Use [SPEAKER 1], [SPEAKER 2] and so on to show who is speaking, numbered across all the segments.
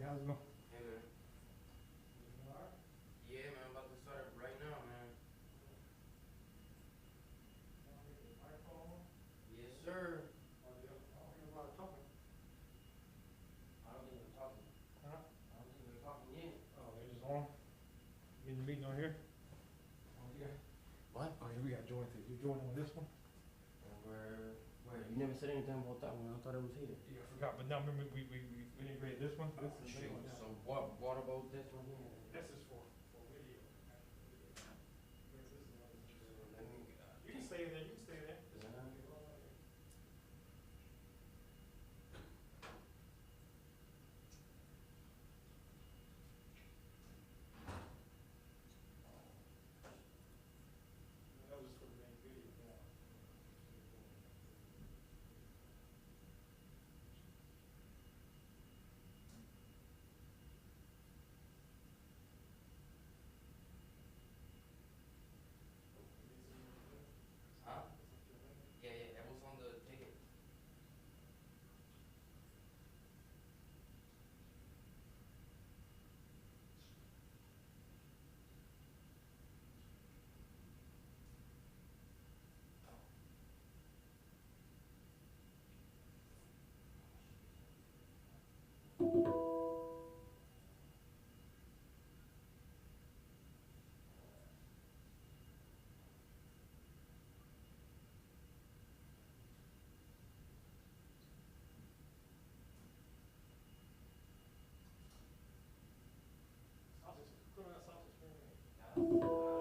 [SPEAKER 1] how's it going?
[SPEAKER 2] Hey man.
[SPEAKER 1] You alright?
[SPEAKER 2] Yeah man, I'm about to start right now, man.
[SPEAKER 1] Want to get the microphone on?
[SPEAKER 2] Yes sir.
[SPEAKER 1] Oh, yeah. I don't hear nobody talking.
[SPEAKER 2] I don't think we're talking.
[SPEAKER 1] Huh?
[SPEAKER 2] I don't think we're talking yet.
[SPEAKER 1] Oh, they just on? Getting the meeting on here? Oh, yeah.
[SPEAKER 2] What?
[SPEAKER 1] Oh, yeah, we got joined it. You joined on this one?
[SPEAKER 2] Where? You never said anything about that one. I thought it was here.
[SPEAKER 1] Yeah, I forgot, but now remember we integrated this one? This is
[SPEAKER 2] Shoot.
[SPEAKER 1] this one.
[SPEAKER 2] So what about this one here?
[SPEAKER 1] This is for video. This is the other
[SPEAKER 2] So
[SPEAKER 1] one.
[SPEAKER 2] let me get out.
[SPEAKER 1] You can stay there, you can stay there.
[SPEAKER 2] Is that not?
[SPEAKER 1] That was just for the main video. Yeah.
[SPEAKER 2] Huh? Yeah, that was on the ticket.
[SPEAKER 1] Sausage, put on that sausage for me.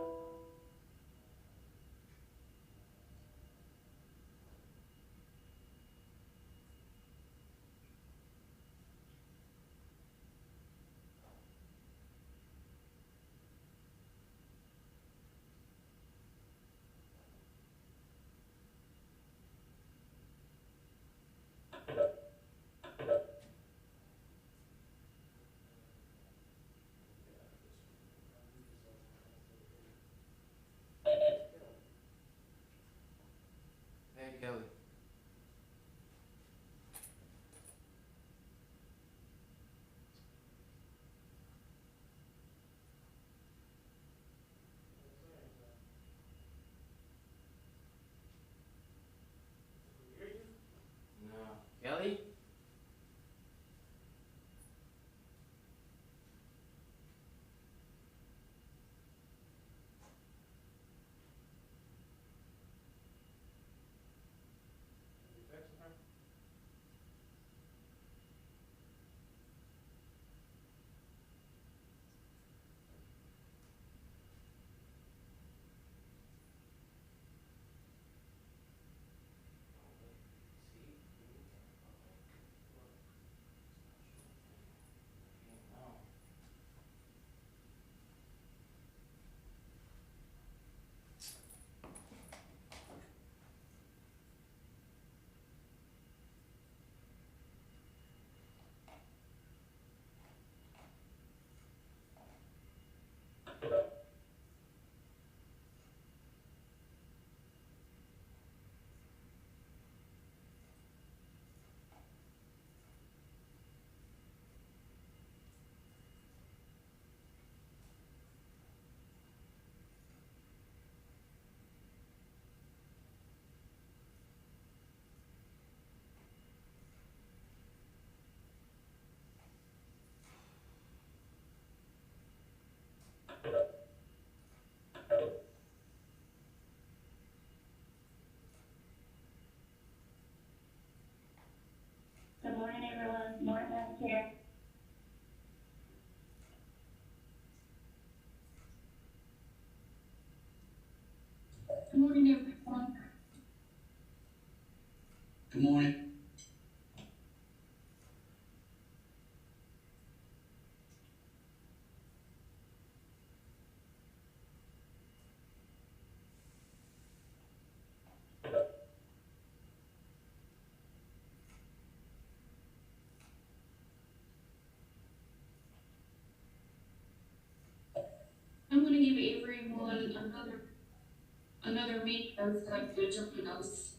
[SPEAKER 2] Hey Kelly. No. Kelly?
[SPEAKER 1] You texting her?
[SPEAKER 3] Good morning, everyone. Martha here. Good morning, everyone.
[SPEAKER 4] Good morning.
[SPEAKER 3] I'm going to give everyone another minute of like to join us.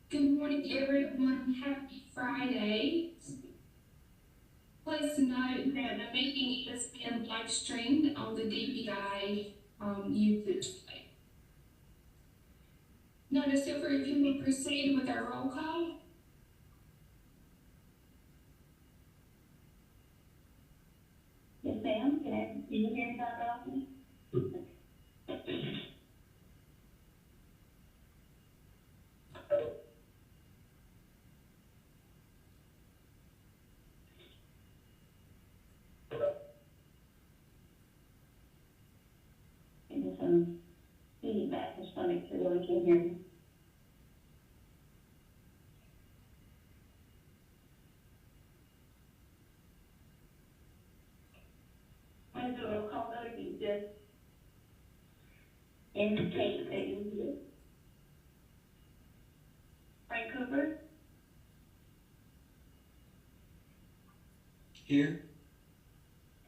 [SPEAKER 3] Good morning, everyone. Happy Friday. Please note that the meeting is being live streamed on the DPI YouTube site. Notice if you will proceed with our roll call.
[SPEAKER 4] Yes, ma'am. Can you hear me, Dr. Alton? And there's some feedback, just want to make sure that we can hear me. I'm going to do a roll call vote. If you just indicate that you hear. Frank Cooper,
[SPEAKER 5] Here.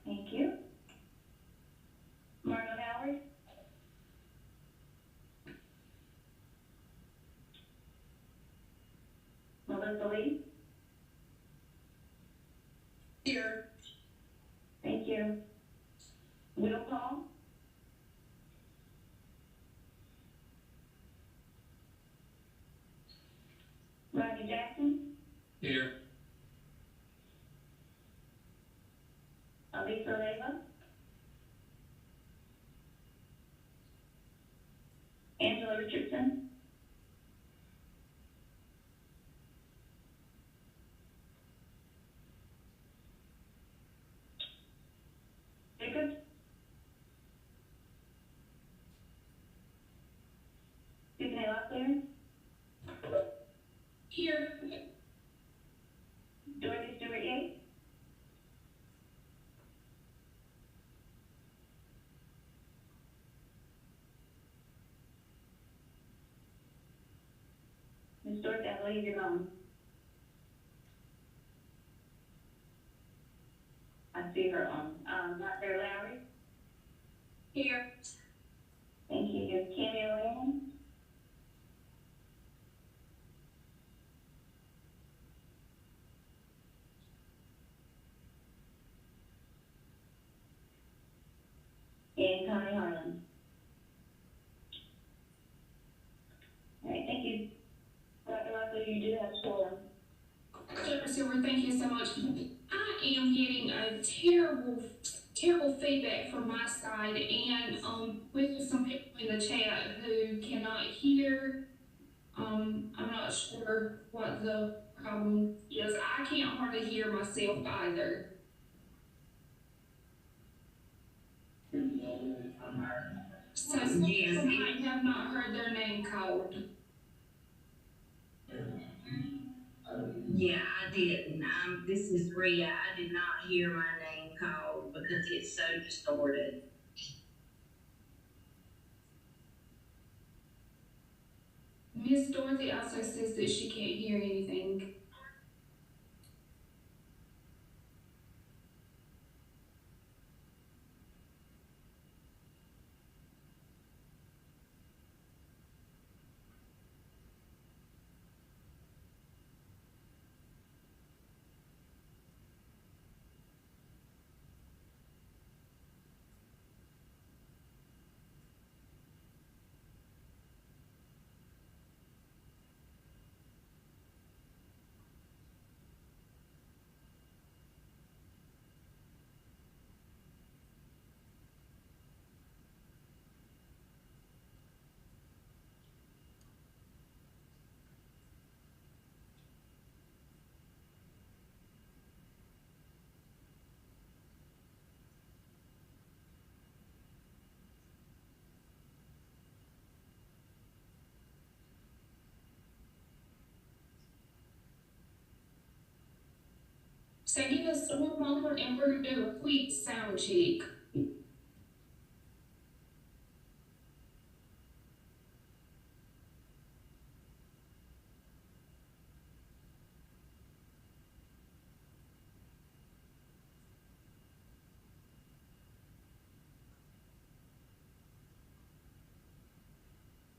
[SPEAKER 4] thank you. Marlo Howard, Melissa Lee,
[SPEAKER 3] Here.
[SPEAKER 4] thank you. Will Paul, Rodney Jackson,
[SPEAKER 5] Here.
[SPEAKER 4] Alisa Leyva, Angela Richardson, Jacobs, Tiffany Locklear,
[SPEAKER 3] Here.
[SPEAKER 4] Dorothy Stewart Yates, Ms. Dorothy, I believe you're on. I see her on. Dr. Lowry,
[SPEAKER 3] Here.
[SPEAKER 4] thank you. Cammy Lynn, and Connie Harlan. All right, thank you. Dr. Lockley, you do have sworn.
[SPEAKER 3] Dr. Silver, thank you so much. I am getting a terrible feedback from my side, and with some people in the chat who cannot hear. I'm not sure what the problem is. I can't hardly hear myself either. So some people might have not heard their name called.
[SPEAKER 6] Yeah, I didn't. This is Rhea. I did not hear my name called because it's so distorted.
[SPEAKER 3] Miss Dorothy also says that she can't hear anything. So give us one moment and we're gonna do a quick sound check.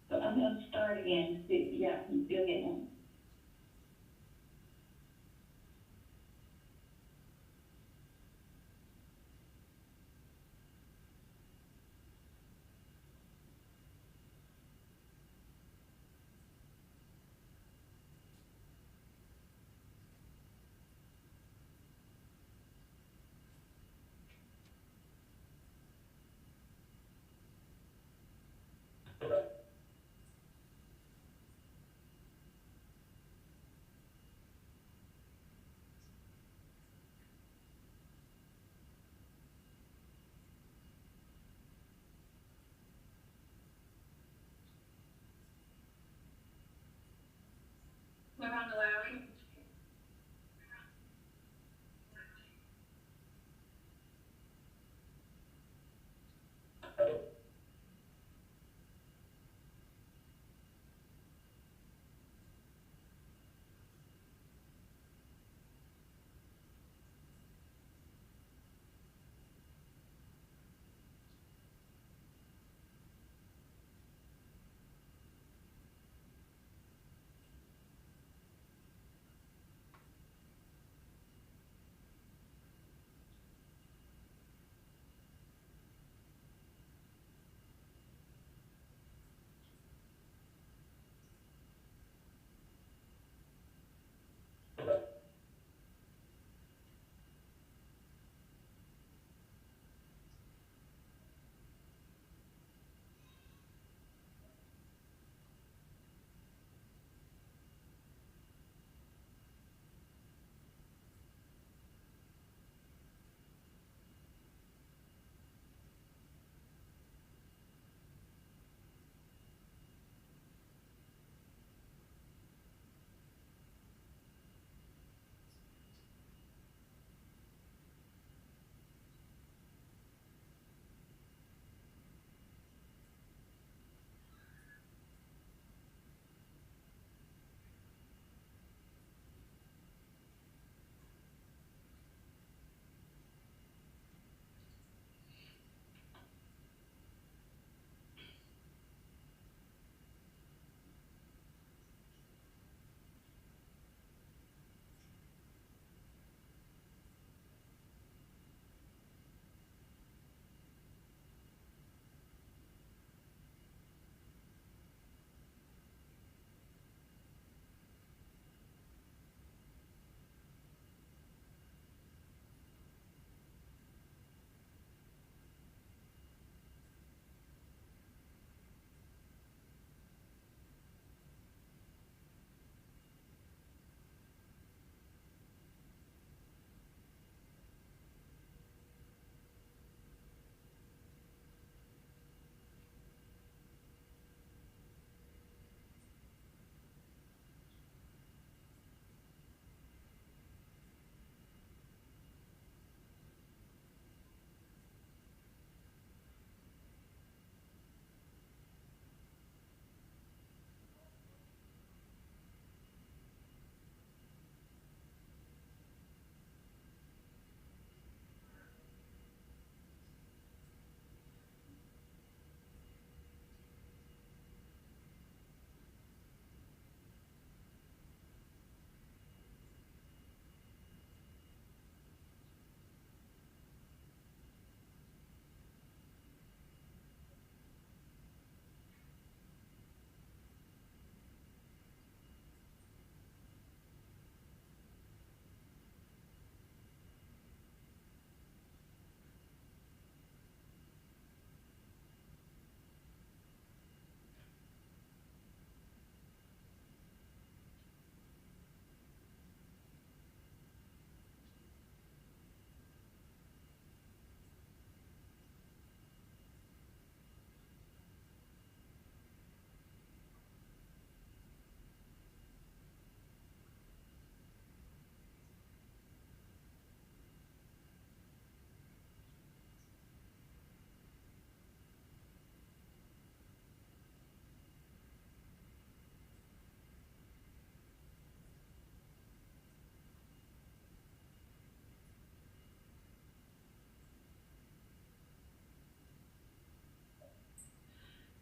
[SPEAKER 4] So I'm going to start again. Yeah, I'm still getting on.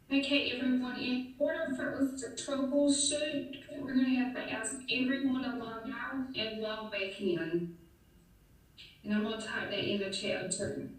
[SPEAKER 3] Okay, everyone, in order for us to troubleshoot, we're gonna have to ask everyone to log out and log back in. And I'm gonna type that in the chat too.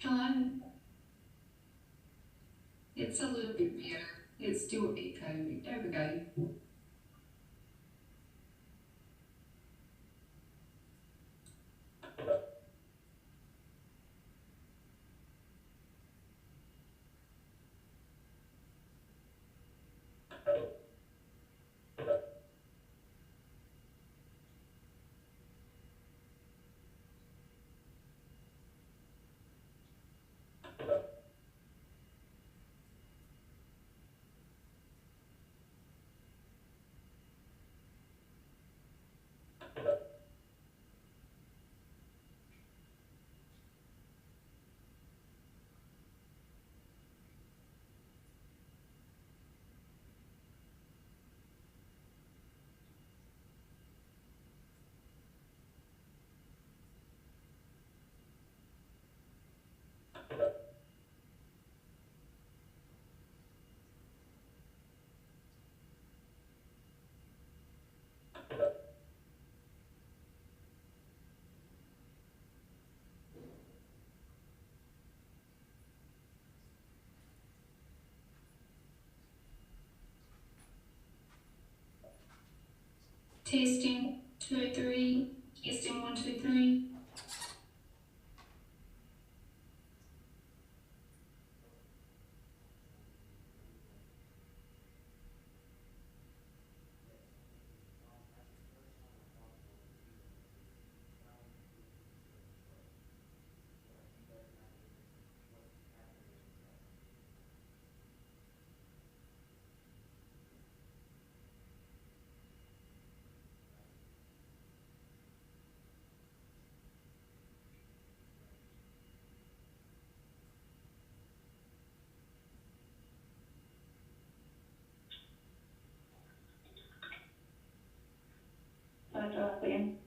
[SPEAKER 3] Hello? It's a little bit better. It's still echoing. There we go. Testing 2, 3. Testing 1, 2, 3.
[SPEAKER 4] Dr. Lafayette?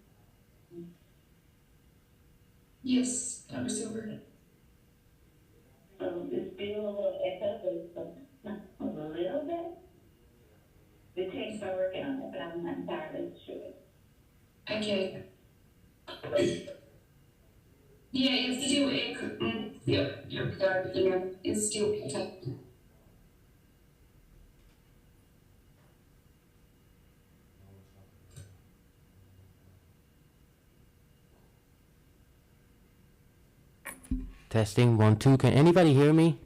[SPEAKER 3] Yes, Dr. Silver.
[SPEAKER 4] So it's still a little echo, but a little bit. The techs are working on it, but I'm not entirely sure.
[SPEAKER 3] Okay. Yeah, it's still echoing. Yep, yep, got it. Yeah, it's still echoing.
[SPEAKER 2] Testing 1, 2. Can anybody hear me?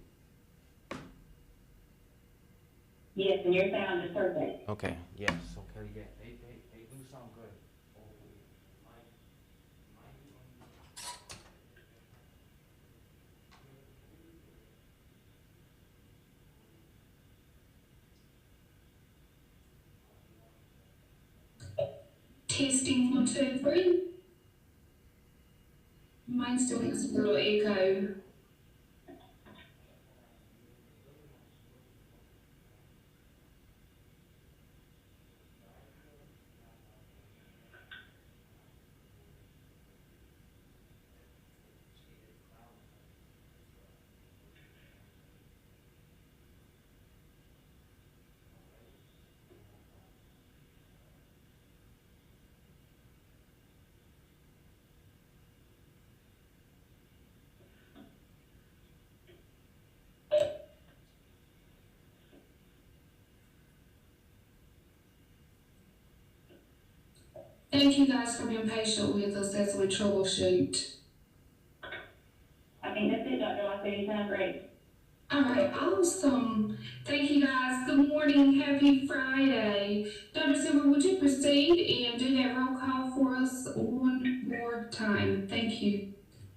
[SPEAKER 4] Yes, and your sound is perfect.
[SPEAKER 2] Okay. Yes. Okay. Yeah. They do sound good.
[SPEAKER 3] Testing 1, 2, 3. Mine still has a little echo. Thank you guys for being patient with us as we troubleshoot.
[SPEAKER 4] I think that's it, Dr. Lockley, you sound great.
[SPEAKER 3] All right, awesome. Thank you guys. Good morning. Happy Friday. Dr. Silver, would you proceed and do that roll call for us one more time? Thank you.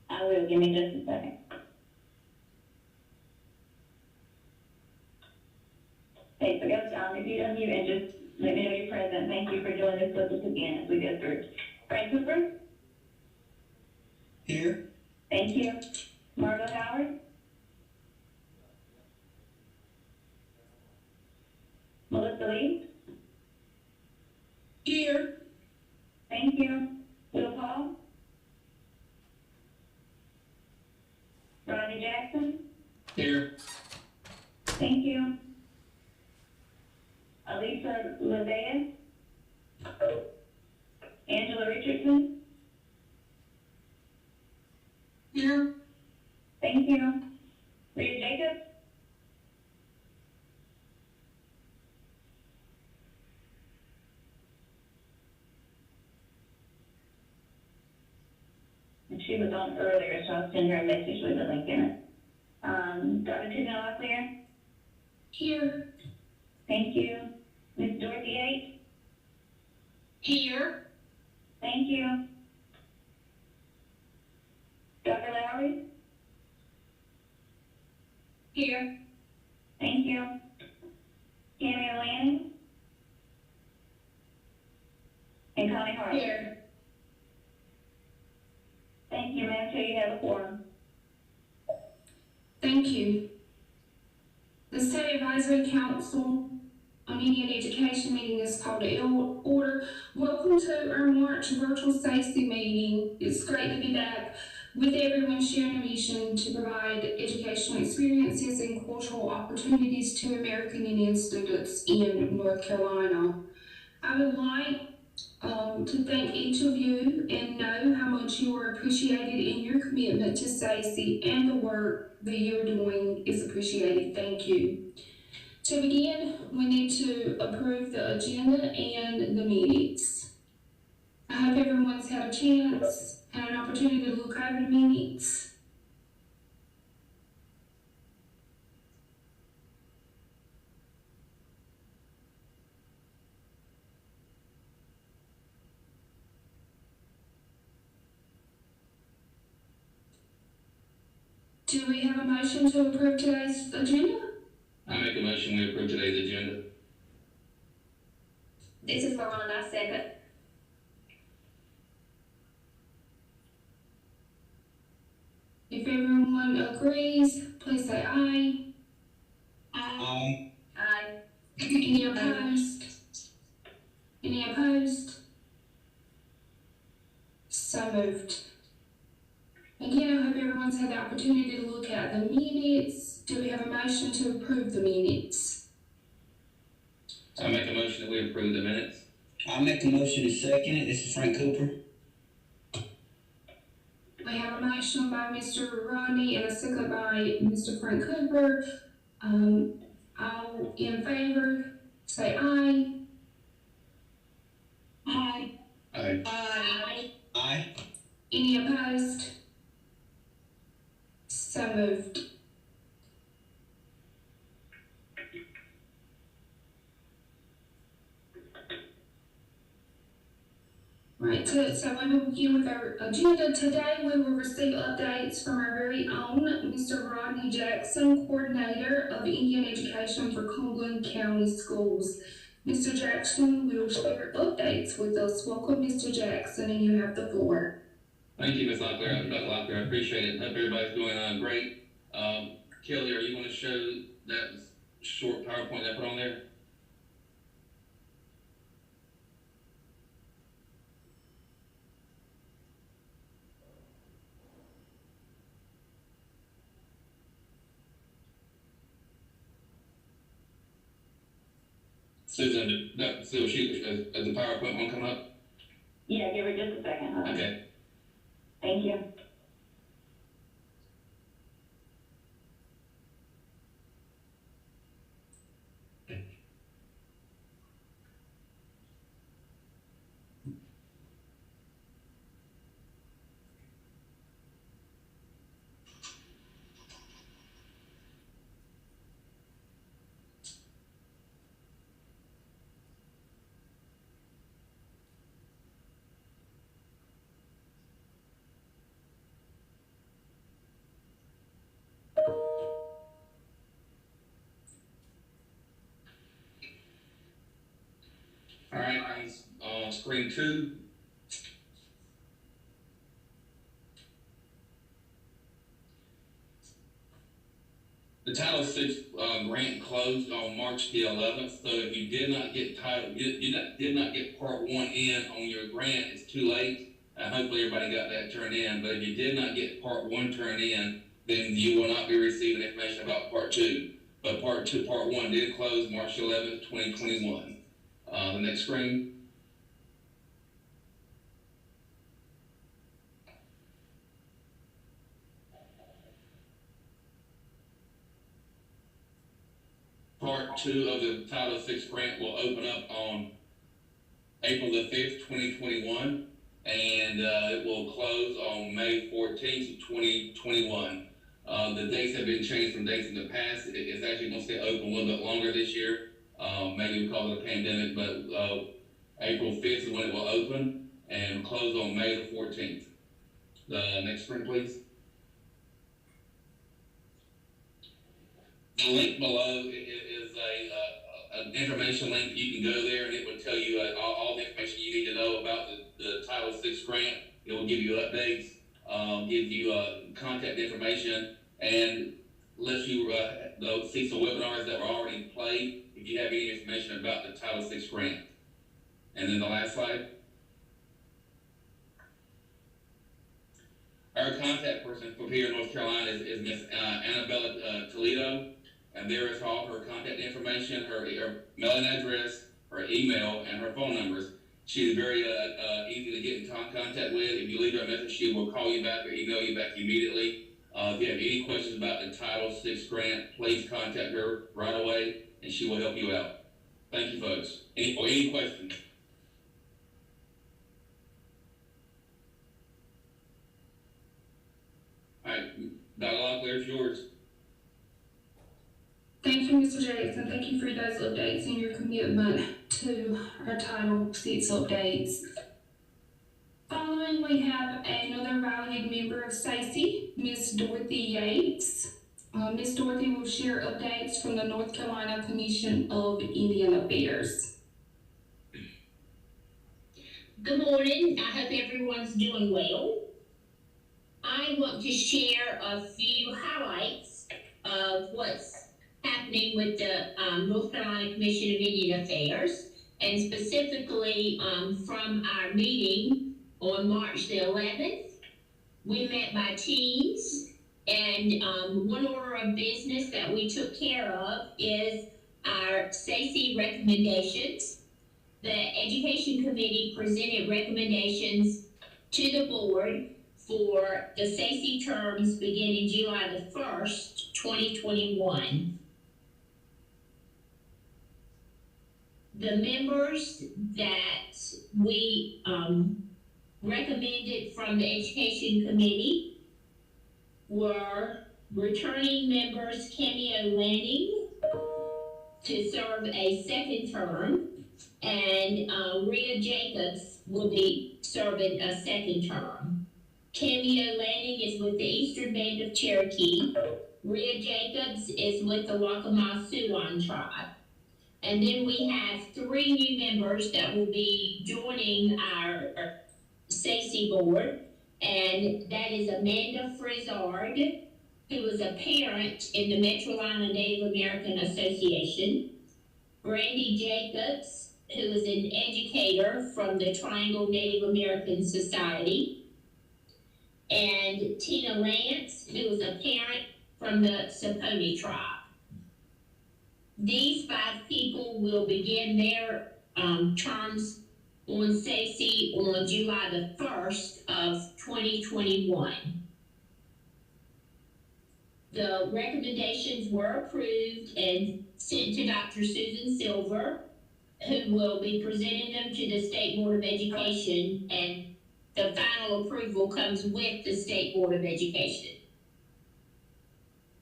[SPEAKER 4] I will, give me just a second. Hey, so go, if you unmute and just let me know you're present. Thank you for doing this with us again as we go through. Frank Cooper?
[SPEAKER 5] Here.
[SPEAKER 4] Thank you. Margot Howard? Melissa Lee?
[SPEAKER 3] Here.
[SPEAKER 4] Thank you. Will Paul? Ronnie Jackson?
[SPEAKER 5] Here.
[SPEAKER 4] Thank you. Elisa Levea? Angela Richardson?
[SPEAKER 3] Here.
[SPEAKER 4] Thank you. Rita Jacobs? She was on earlier, so I'll send her a message with a link in it. Dr. Tina Locklear?
[SPEAKER 3] Here.
[SPEAKER 4] Thank you. Ms. Dorothy Yates?
[SPEAKER 3] Here.
[SPEAKER 4] Thank you. Dr. Lowry?
[SPEAKER 3] Here.
[SPEAKER 4] Thank you. Cammy Lanning? And Connie Hart?
[SPEAKER 3] Here.
[SPEAKER 4] Thank you, Madam Chair, you have a quorum.
[SPEAKER 3] Thank you. The State Advisory Council on Indian Education meeting is called to order. Welcome to our March virtual safety meeting. It's great to be back with everyone sharing a mission to provide educational experiences and cultural opportunities to American Indian students in North Carolina. I would like to thank each of you and know how much you are appreciated in your commitment to safety, and the work that you're doing is appreciated. Thank you. To begin, we need to approve the agenda and the minutes. I hope everyone's had a chance and an opportunity to look over the minutes. Do we have a motion to approve today's agenda?
[SPEAKER 5] I make a motion we approve today's agenda.
[SPEAKER 3] This is Lauren, I second. If everyone agrees, please say aye.
[SPEAKER 5] Aye.
[SPEAKER 3] Aye. Any opposed? Any opposed? So moved. Again, I hope everyone's had the opportunity to look at the minutes. Do we have a motion to approve the minutes?
[SPEAKER 5] I make a motion that we approve the minutes.
[SPEAKER 7] I'll make a motion to second it. This is Frank Cooper.
[SPEAKER 3] We have a motion by Mr. Rodney and a second by Mr. Frank Cooper. All in favor, say aye. Aye.
[SPEAKER 5] Aye.
[SPEAKER 3] Aye.
[SPEAKER 7] Aye.
[SPEAKER 3] Any opposed? So moved. Right, so we will begin with our agenda. Today we will receive updates from our very own Mr. Rodney Jackson, Coordinator of Indian Education for Cumberland County Schools. Mr. Jackson will share updates with us. Welcome, Mr. Jackson, and you have the floor.
[SPEAKER 5] Thank you, Ms. Locklear. Dr. Locklear, I appreciate it. Hope everybody's doing great. Kelly, are you going to show that short PowerPoint that I put on there? Susan, has the PowerPoint one come up?
[SPEAKER 4] Yeah, give her just a second, huh?
[SPEAKER 5] Okay.
[SPEAKER 4] Thank you.
[SPEAKER 5] All right, on screen 2. The Title VI grant closed on March the 11th, so if you did not get did not get Part 1 in on your grant, it's too late. Hopefully everybody got that turned in, but if you did not get Part 1 turned in, then you will not be receiving information about Part 2. But Part 1 did close March 11th, 2021. The next screen. Part 2 of the Title VI grant will open up on April the 5th, 2021, and it will close on May 14th, 2021. The dates have been changed from dates in the past. It's actually going to stay open a little bit longer this year, maybe because of the pandemic, but April 5th is when it will open and close on May the 14th. The next screen, please. The link below is an information link. You can go there and it will tell you all the information you need to know about the Title VI grant. It will give you updates, give you contact information, and let you see some webinars that were already played if you have any information about the Title VI grant. And then the last slide. Our contact person from here in North Carolina is Miss Annabella Toledo. And there is all her contact information, her mailing address, her email, and her phone numbers. She's very easy to get in contact with. If you leave her a message, she will call you back or email you back immediately. If you have any questions about the Title VI grant, please contact her right away, and she will help you out. Thank you, folks. Any questions? All right, Dr. Locklear, it's yours.
[SPEAKER 3] Thank you, Mr. Jackson. Thank you for those updates and your commitment to our Title VI updates. Following, we have another valued member of SACE, Ms. Dorothy Yates. Ms. Dorothy will share updates from the North Carolina Commission of Indian Affairs.
[SPEAKER 8] Good morning. I hope everyone's doing well. I want to share a few highlights of what's happening with the North Carolina Commission of Indian Affairs, and specifically from our meeting on March the 11th. We met by teams, and one order of business that we took care of is our SACE recommendations. The Education Committee presented recommendations to the board for the SACE terms beginning July the 1st, 2021. The members that we recommended from the Education Committee were returning members Cameo Lanning to serve a second term, and Rhea Jacobs will be serving a second term. Cameo Lanning is with the Eastern Band of Cherokee. Rhea Jacobs is with the Waccamaw Siouan tribe. And then we have 3 new members that will be joining our SACE board, and that is Amanda Frizzard, who is a parent in the Metrolina Native American Association, Brandy Jacobs, who is an educator from the Triangle Native American Society, and Tina Lance, who is a parent from the Saponi tribe. These 5 people will begin their terms on SACE on July the 1st of 2021. The recommendations were approved and sent to Dr. Susan Silver, who will be presenting them to the State Board of Education, and the final approval comes with the State Board of Education.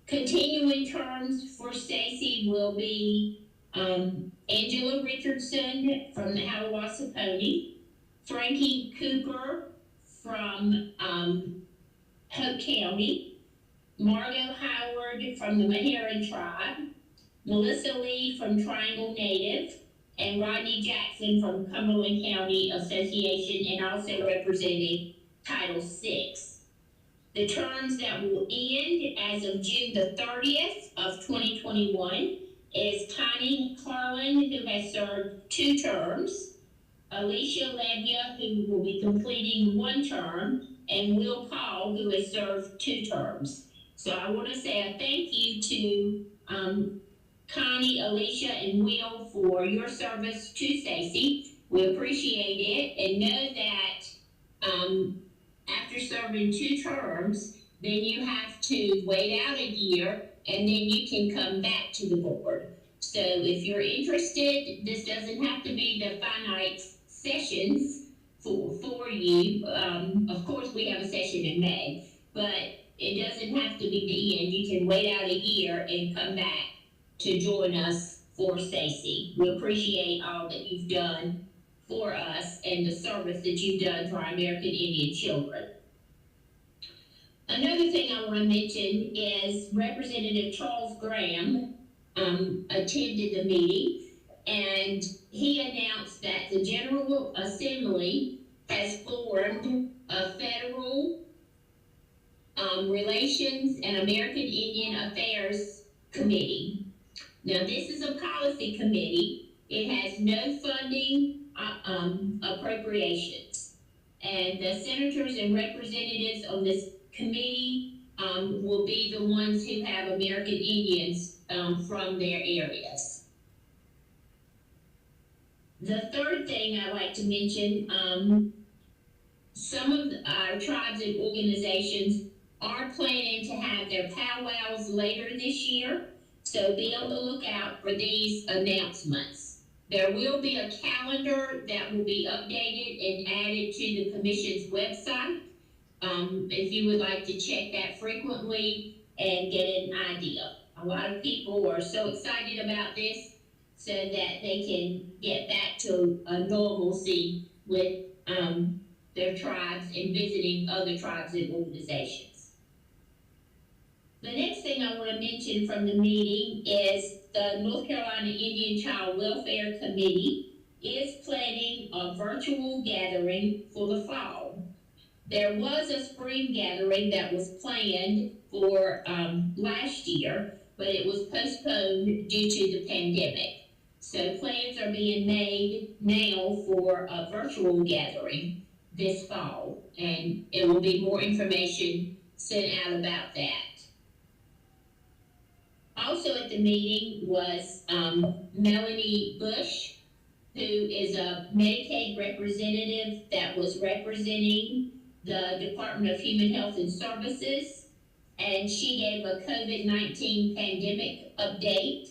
[SPEAKER 8] Continuing terms for SACE will be Angela Richardson from the Hallowasaponi, Frankie Cooper from Hope County, Margot Howard from the Meherrin tribe, Melissa Lee from Triangle Native, and Rodney Jackson from Cumberland County Association, and also representing Title VI. The terms that will end as of June the 30th of 2021 is Connie Carlin, who has served 2 terms, Alicia Labia, who will be completing 1 term, and Will Paul, who has served 2 terms. So I want to say a thank you to Connie, Alicia, and Will for your service to Stacy. We appreciate it, and know that after serving 2 terms, then you have to wait out a year, and then you can come back to the board. So if you're interested, this doesn't have to be the finite sessions for you. Of course, we have a session in May, but it doesn't have to be the end. You can wait out a year and come back to join us for Stacy. We appreciate all that you've done for us and the service that you've done to our American Indian children. Another thing I want to mention is Representative Charles Graham attended the meeting, and he announced that the General Assembly has formed a Federal Relations and American Indian Affairs Committee. Now, this is a policy committee. It has no funding appropriations, and the senators and representatives on this committee will be the ones who have American Indians from their areas. The third thing I'd like to mention, some of our tribes and organizations are planning to have their powwows later this year, so be on the lookout for these announcements. There will be a calendar that will be updated and added to the Commission's website, if you would like to check that frequently and get an idea. A lot of people are so excited about this so that they can get back to a normalcy with their tribes and visiting other tribes and organizations. The next thing I want to mention from the meeting is the North Carolina Indian Child Welfare Committee is planning a virtual gathering for the fall. There was a spring gathering that was planned for last year, but it was postponed due to the pandemic. So plans are being made now for a virtual gathering this fall, and it will be more information sent out about that. Also at the meeting was Melanie Bush, who is a Medicaid representative that was representing the Department of Human Health and Services, and she gave a COVID-19 pandemic update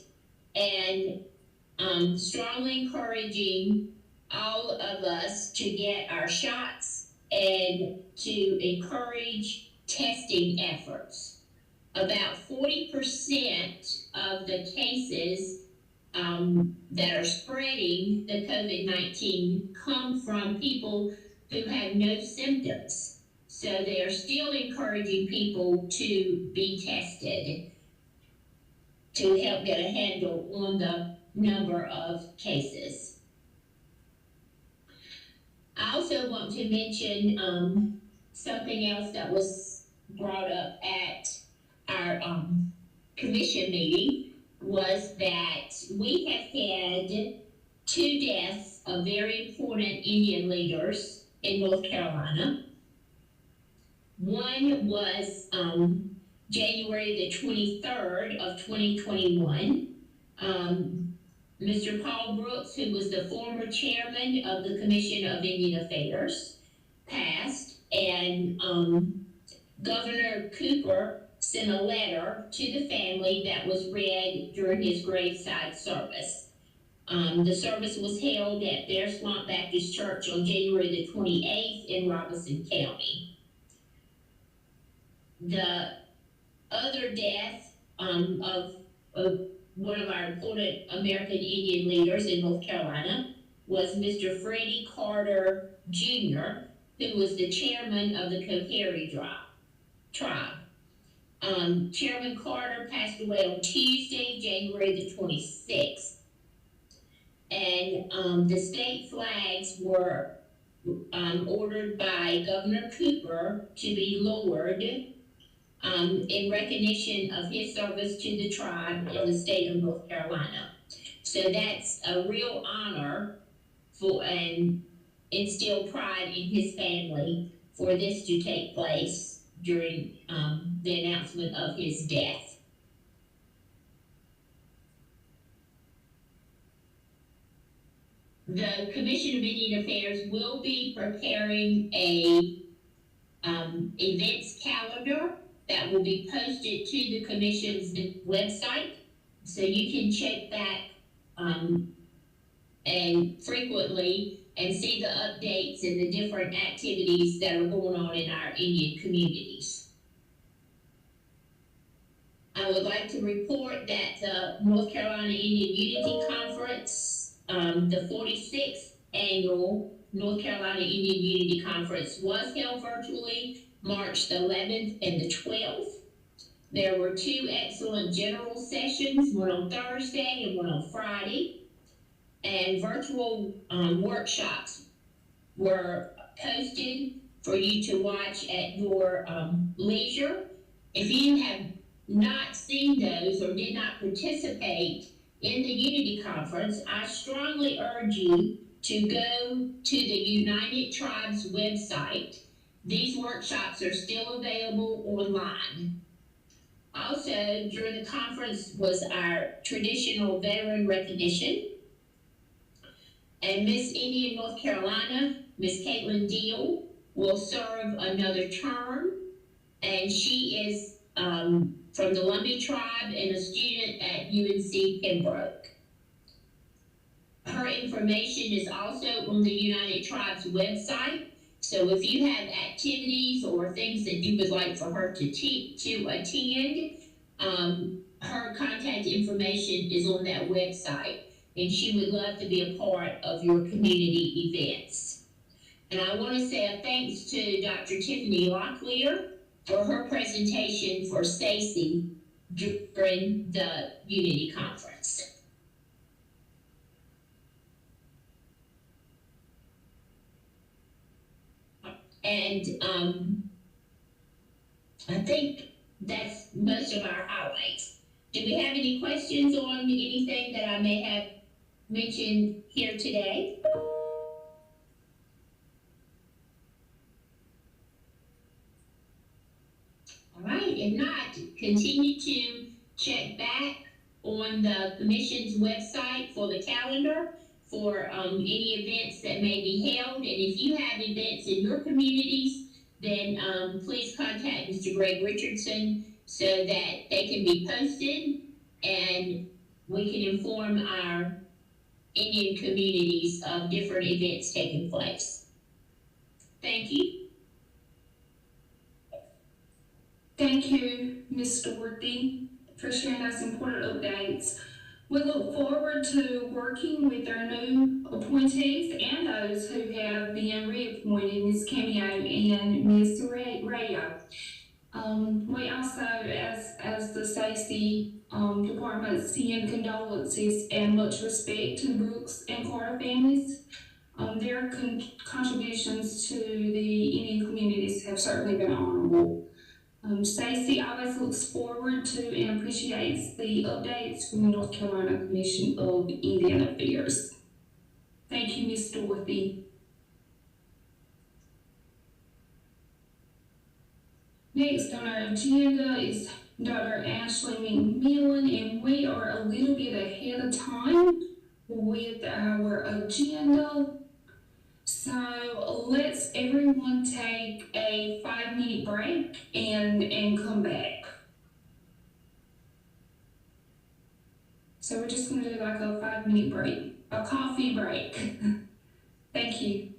[SPEAKER 8] and strongly encouraging all of us to get our shots and to encourage testing efforts. About 40% of the cases that are spreading the COVID-19 come from people who have no symptoms. So they are still encouraging people to be tested to help get a handle on the number of cases. I also want to mention something else that was brought up at our commission meeting, was that we have had 2 deaths of very important Indian leaders in North Carolina. One was January the 23rd of 2021. Mr. Paul Brooks, who was the former chairman of the Commission of Indian Affairs, passed, and Governor Cooper sent a letter to the family that was read during his graveside service. The service was held at Bear Swamp Baptist Church on January the 28th in Robeson County. The other death of one of our important American Indian leaders in North Carolina was Mr. Freddie Carter Jr., who was the chairman of the Coharie tribe. Chairman Carter passed away on Tuesday, January the 26th. And And, the state flags were, ordered by Governor Cooper to be lowered, in recognition of his service to the tribe in the state of North Carolina. So that's a real honor for, and instill pride in his family for this to take place during, the announcement of his death. The Commission of Indian Affairs will be preparing a, events calendar that will be posted to the Commission's website, so you can check back, and frequently and see the updates and the different activities that are going on in our Indian communities. I would like to report that the North Carolina Indian Unity Conference, the 46th annual North Carolina Indian Unity Conference was held virtually March the 11th and the 12th. There were 2 excellent general sessions, one on Thursday and one on Friday. And virtual workshops were posted for you to watch at your leisure. If you have not seen those or did not participate in the Unity Conference, I strongly urge you to go to the United Tribes website. These workshops are still available online. Also, during the conference was our traditional veteran recognition. And Miss Indian North Carolina, Miss Caitlin Deal, will serve another term, and she is from the Lumbee tribe and a student at UNC Pembroke. Her information is also on the United Tribes website, so if you have activities or things that you would like for her to attend, her contact information is on that website. And she would love to be a part of your community events. And I want to say a thanks to Dr. Tiffany Locklear for her presentation for Stacy during the Unity Conference. And I think that's most of our highlights. Do we have any questions on anything that I may have mentioned here today? All right, if not, continue to check back on the Commission's website for the calendar for any events that may be held. And if you have events in your communities, then please contact Mr. Greg Richardson so that they can be posted and we can inform our Indian communities of different events taking place. Thank you.
[SPEAKER 3] Thank you, Ms. Dorothy, for sharing those important updates. We look forward to working with our new appointees and those who have been reappointed, Ms. Cameo and Ms. Rayo. We also, as the Stacy Department, send condolences and much respect to the Brooks and Carter families. Their contributions to the Indian communities have certainly been honorable. Stacy always looks forward to and appreciates the updates from the North Carolina Commission of Indian Affairs. Thank you, Ms. Dorothy. Next on our agenda is Dr. Ashley McMillan, and we are a little bit ahead of time with our agenda. So let's everyone take a 5-minute break and come back. So we're just gonna do like a 5-minute break, a coffee break. Thank you.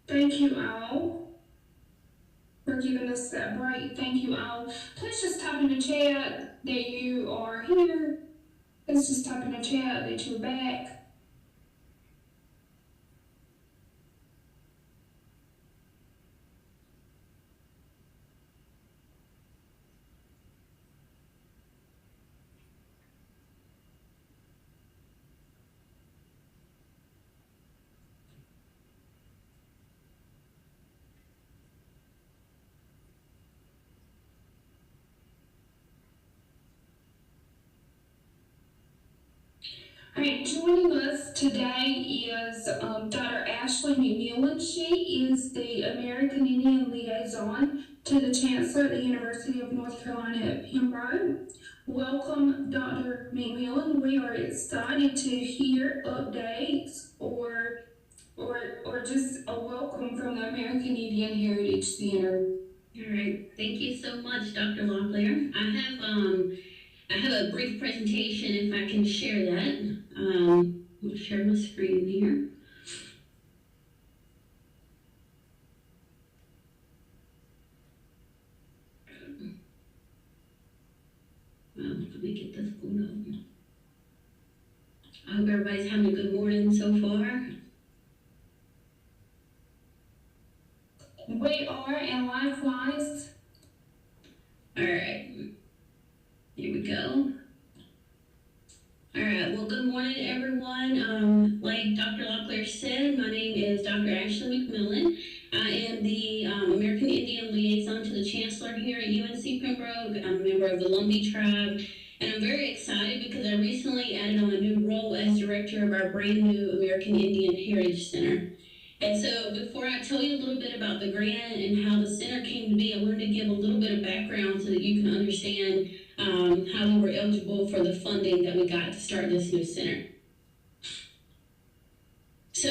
[SPEAKER 3] Thank you all for giving us that break. Thank you all. Please just type in the chat that you are here. Let's just type in the chat that you're back. All right, joining us today is Dr. Ashley McMillan. She is the American Indian liaison to the Chancellor at the University of North Carolina at Pembroke. Welcome, Dr. McMillan. We are excited to hear updates or just a welcome from the American Indian Heritage Center.
[SPEAKER 8] All right, thank you so much, Dr. Locklear. I have a brief presentation if I can share that. I'll share my screen here. Let me get this going on. I hope everybody's having a good morning so far.
[SPEAKER 3] We are, and likewise.
[SPEAKER 8] All right, here we go. All right, well, good morning, everyone. Like Dr. Locklear said, my name is Dr. Ashley McMillan. I am the American Indian liaison to the Chancellor here at UNC Pembroke. I'm a member of the Lumbee tribe, and I'm very excited because I recently added on a new role as director of our brand new American Indian Heritage Center. And so before I tell you a little bit about the grant and how the center came to be, I wanted to give a little bit of background so that you can understand how we were eligible for the funding that we got to start this new center. So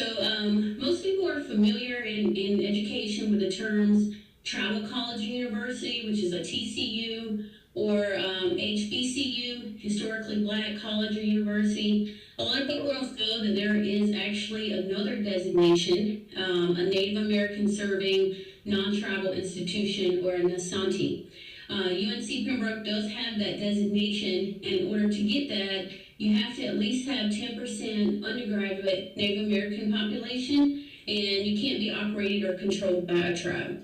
[SPEAKER 8] most people are familiar in education with the terms Tribal College University, which is a TCU, or HBCU, Historically Black College or University. A lot of people don't know that there is actually another designation, a Native American serving non-tribal institution, or an Asante. UNC Pembroke does have that designation, and in order to get that, you have to at least have 10% undergraduate Native American population, and you can't be operated or controlled by a tribe.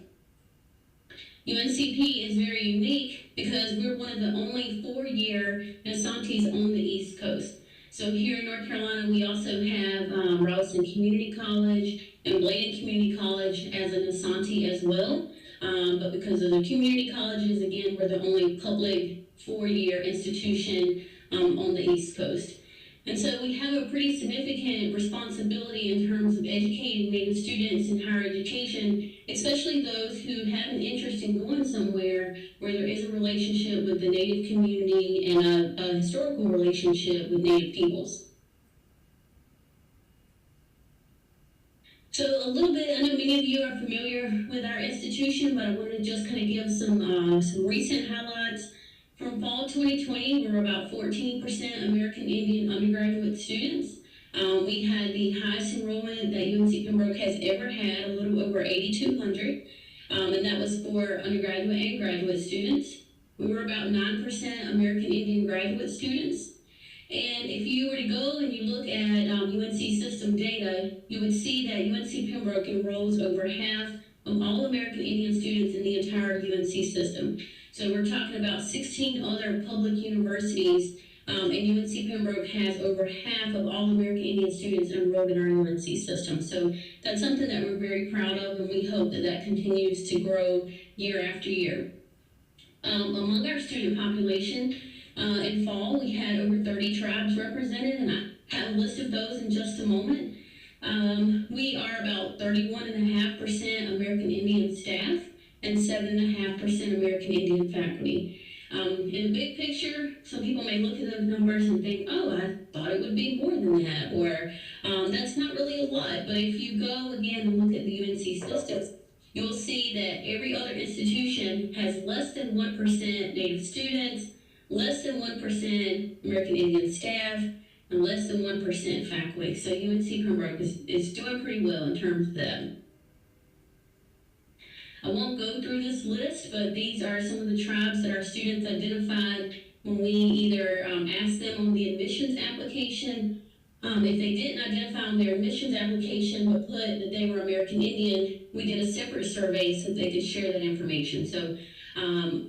[SPEAKER 8] UNCP is very unique because we're one of the only 4-year Asantes on the East Coast. So here in North Carolina, we also have Ralston Community College and Bladen Community College as an Asante as well. But because of the community colleges, again, we're the only public 4-year institution on the East Coast. And so we have a pretty significant responsibility in terms of educating Native students in higher education, especially those who have an interest in going somewhere where there is a relationship with the Native community and a historical relationship with Native peoples. So a little bit, I know many of you are familiar with our institution, but I wanted to just kind of give some recent highlights. From fall 2020, we were about 14% American Indian undergraduate students. We had the highest enrollment that UNC Pembroke has ever had, a little over 8,200, and that was for undergraduate and graduate students. We were about 9% American Indian graduate students. And if you were to go and you look at UNC system data, you would see that UNC Pembroke enrolls over half of all American Indian students in the entire UNC system. So we're talking about 16 other public universities, and UNC Pembroke has over half of all American Indian students enrolled in our UNC system. So that's something that we're very proud of, and we hope that that continues to grow year after year. Among our student population, in fall, we had over 30 tribes represented, and I have a list of those in just a moment. We are about 31.5% American Indian staff and 7.5% American Indian faculty. In the big picture, some people may look at those numbers and think, oh, I thought it would be more than that, or that's not really a lot. But if you go again and look at the UNC systems, you'll see that every other institution has less than 1% Native students, less than 1% American Indian staff, and less than 1% faculty. So UNC Pembroke is doing pretty well in terms of that. I won't go through this list, but these are some of the tribes that our students identified when we either asked them on the admissions application. If they didn't identify on their admissions application but put that they were American Indian, we did a separate survey so they could share that information. So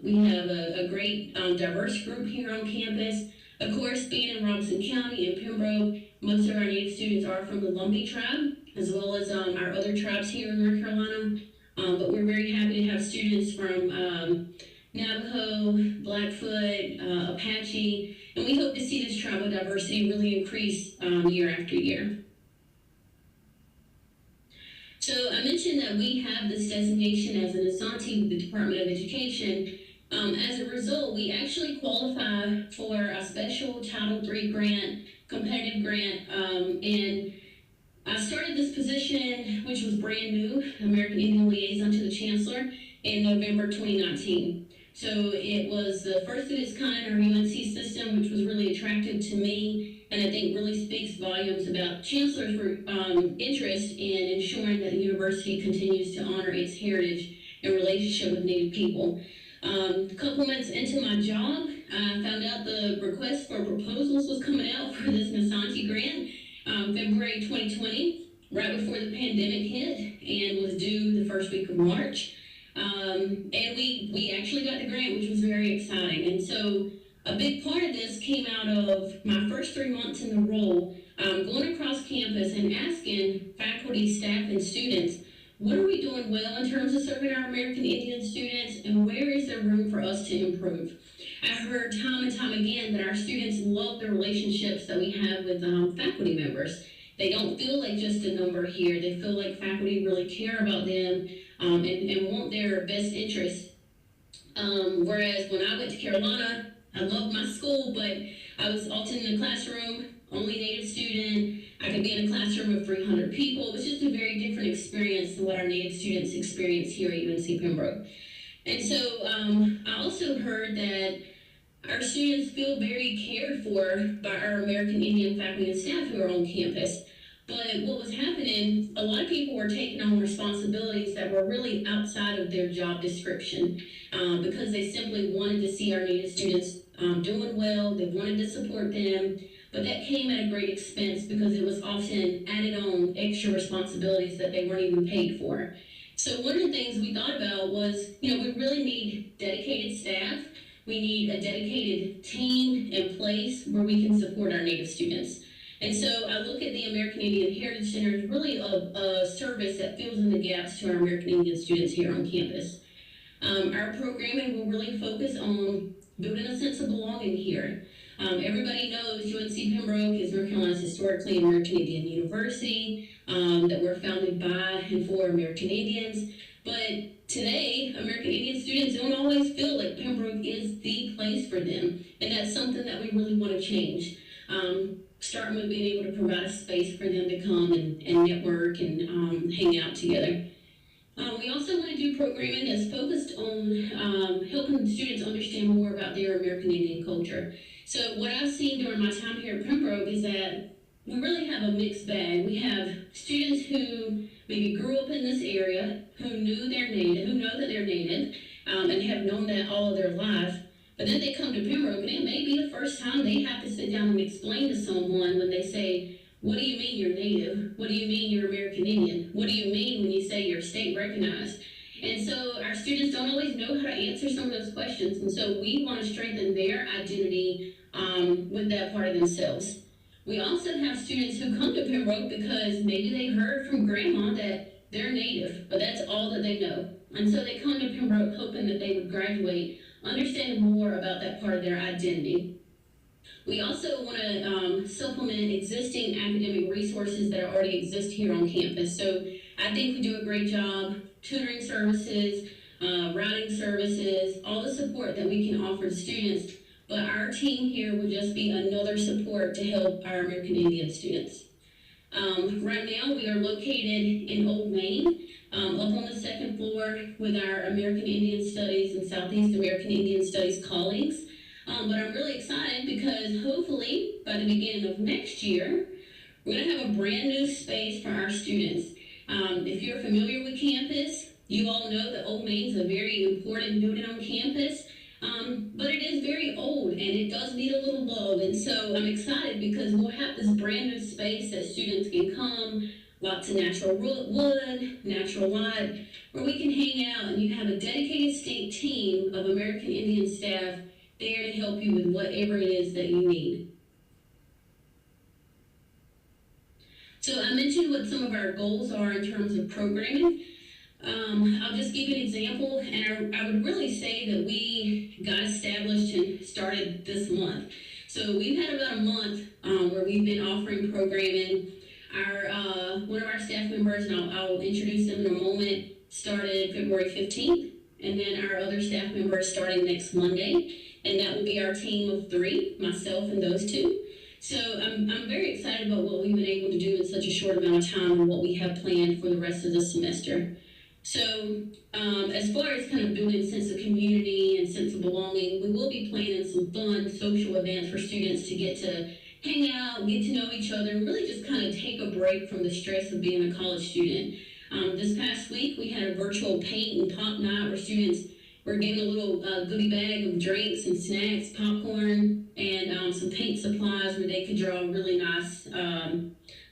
[SPEAKER 8] we have a great diverse group here on campus. Of course, being in Robinson County and Pembroke, most of our Native students are from the Lumbee tribe, as well as our other tribes here in North Carolina. But we're very happy to have students from Navajo, Blackfoot, Apache, and we hope to see this tribal diversity really increase year after year. So I mentioned that we have this designation as an Asante with the Department of Education. As a result, we actually qualify for a special Title III grant, competitive grant, and I started this position, which was brand new, American Indian Liaison to the Chancellor, in November 2019. So it was the first of its kind in our UNC system, which was really attractive to me, and I think really speaks volumes about Chancellor's interest in ensuring that the university continues to honor its heritage and relationship with Native people. A couple months into my job, I found out the request for proposals was coming out for this Asante grant, February 2020, right before the pandemic hit, and was due the first week of March. And we actually got the grant, which was very exciting. And so a big part of this came out of my first 3 months in the role, going across campus and asking faculty, staff, and students, what are we doing well in terms of serving our American Indian students, and where is there room for us to improve? I heard time and time again that our students love the relationships that we have with faculty members. They don't feel like just a number here. They feel like faculty really care about them and want their best interests. Whereas when I went to Carolina, I loved my school, but I was often in the classroom, only Native student. I could be in a classroom of 300 people. It was just a very different experience than what our Native students experience here at UNC Pembroke. And so I also heard that our students feel very cared for by our American Indian faculty and staff who are on campus. But what was happening, a lot of people were taking on responsibilities that were really outside of their job description because they simply wanted to see our Native students doing well, they wanted to support them, but that came at a great expense because it was often added on extra responsibilities that they weren't even paid for. So one of the things we thought about was, we really need dedicated staff. We need a dedicated team in place where we can support our Native students. And so I look at the American Indian Heritage Center as really a service that fills in the gaps to our American Indian students here on campus. Our programming will really focus on building a sense of belonging here. Everybody knows UNC Pembroke is North Carolina's historically American Indian University, that we're founded by and for American Indians. But today, American Indian students don't always feel like Pembroke is the place for them. And that's something that we really want to change. Starting with being able to provide a space for them to come and network and hang out together. We also want to do programming that's focused on helping students understand more about their American Indian culture. So what I've seen during my time here at Pembroke is that we really have a mixed bag. We have students who maybe grew up in this area, who know that they're Native, and have known that all of their life. But then they come to Pembroke, and it may be the first time they have to sit down and explain to someone when they say, what do you mean you're Native? What do you mean you're American Indian? What do you mean when you say you're state recognized? And so our students don't always know how to answer some of those questions, and so we want to strengthen their identity with that part of themselves. We also have students who come to Pembroke because maybe they heard from grandma that they're Native, but that's all that they know. And so they come to Pembroke hoping that they would graduate, understand more about that part of their identity. We also want to supplement existing academic resources that already exist here on campus. So I think we do a great job tutoring services, writing services, all the support that we can offer students. But our team here would just be another support to help our American Indian students. Right now we are located in Old Main, up on the second floor with our American Indian Studies and Southeast American Indian Studies colleagues. But I'm really excited because hopefully by the beginning of next year, we're going to have a brand new space for our students. If you're familiar with campus, You all know that Old Main's a very important building on campus, but it is very old and it does need a little love. And so I'm excited because we'll have this brand new space that students can come, lots of natural wood, natural light, where we can hang out and you have a dedicated state team of American Indian staff there to help you with whatever it is that you need. So I mentioned what some of our goals are in terms of programming. I'll just give you an example, and I would really say that we got established and started this month. So we've had about a month where we've been offering programming. One of our staff members, and I'll introduce them in a moment, started February 15th, and then our other staff members starting next Monday, and that will be our team of 3, myself and those 2. So I'm very excited about what we've been able to do in such a short amount of time and what we have planned for the rest of the semester. So as far as kind of building a sense of community and sense of belonging, we will be planning some fun social events for students to get to hang out, get to know each other, and really just kind of take a break from the stress of being a college student. This past week, we had a virtual paint and pop night where students were given a little goodie bag of drinks and snacks, popcorn, and some paint supplies where they could draw really nice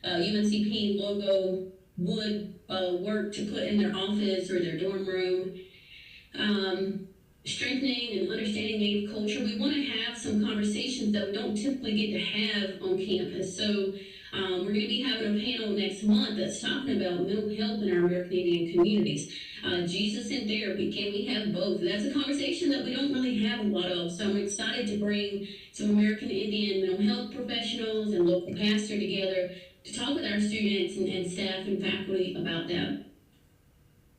[SPEAKER 8] UNCP logo wood work to put in their office or their dorm room. Strengthening and understanding Native culture. We want to have some conversations that we don't typically get to have on campus. So we're going to be having a panel next month that's talking about mental health in our American Indian communities. Jesus and therapy, can we have both? That's a conversation that we don't really have a lot of. So I'm excited to bring some American Indian mental health professionals and local pastor together to talk with our students and staff and faculty about that.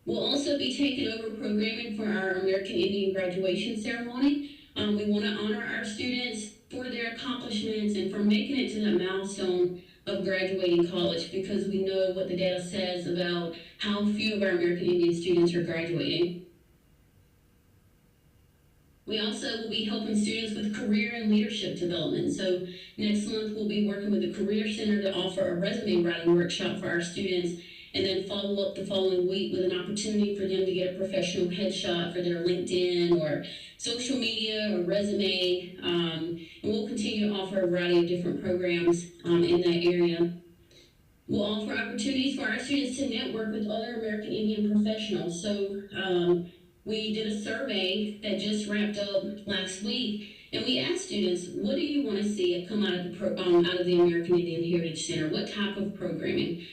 [SPEAKER 8] We'll also be taking over programming for our American Indian graduation ceremony. We want to honor our students for their accomplishments and for making it to that milestone of graduating college, because we know what the data says about how few of our American Indian students are graduating. We also will be helping students with career and leadership development. So next month we'll be working with the Career Center to offer a resume writing workshop for our students, and then follow up the following week with an opportunity for them to get a professional headshot for their LinkedIn or social media or resume. And we'll continue to offer a variety of different programs in that area. We'll offer opportunities for our students to network with other American Indian professionals. So we did a survey that just wrapped up last week, and we asked students, what do you want to see come out of the American Indian Heritage Center? What type of programming?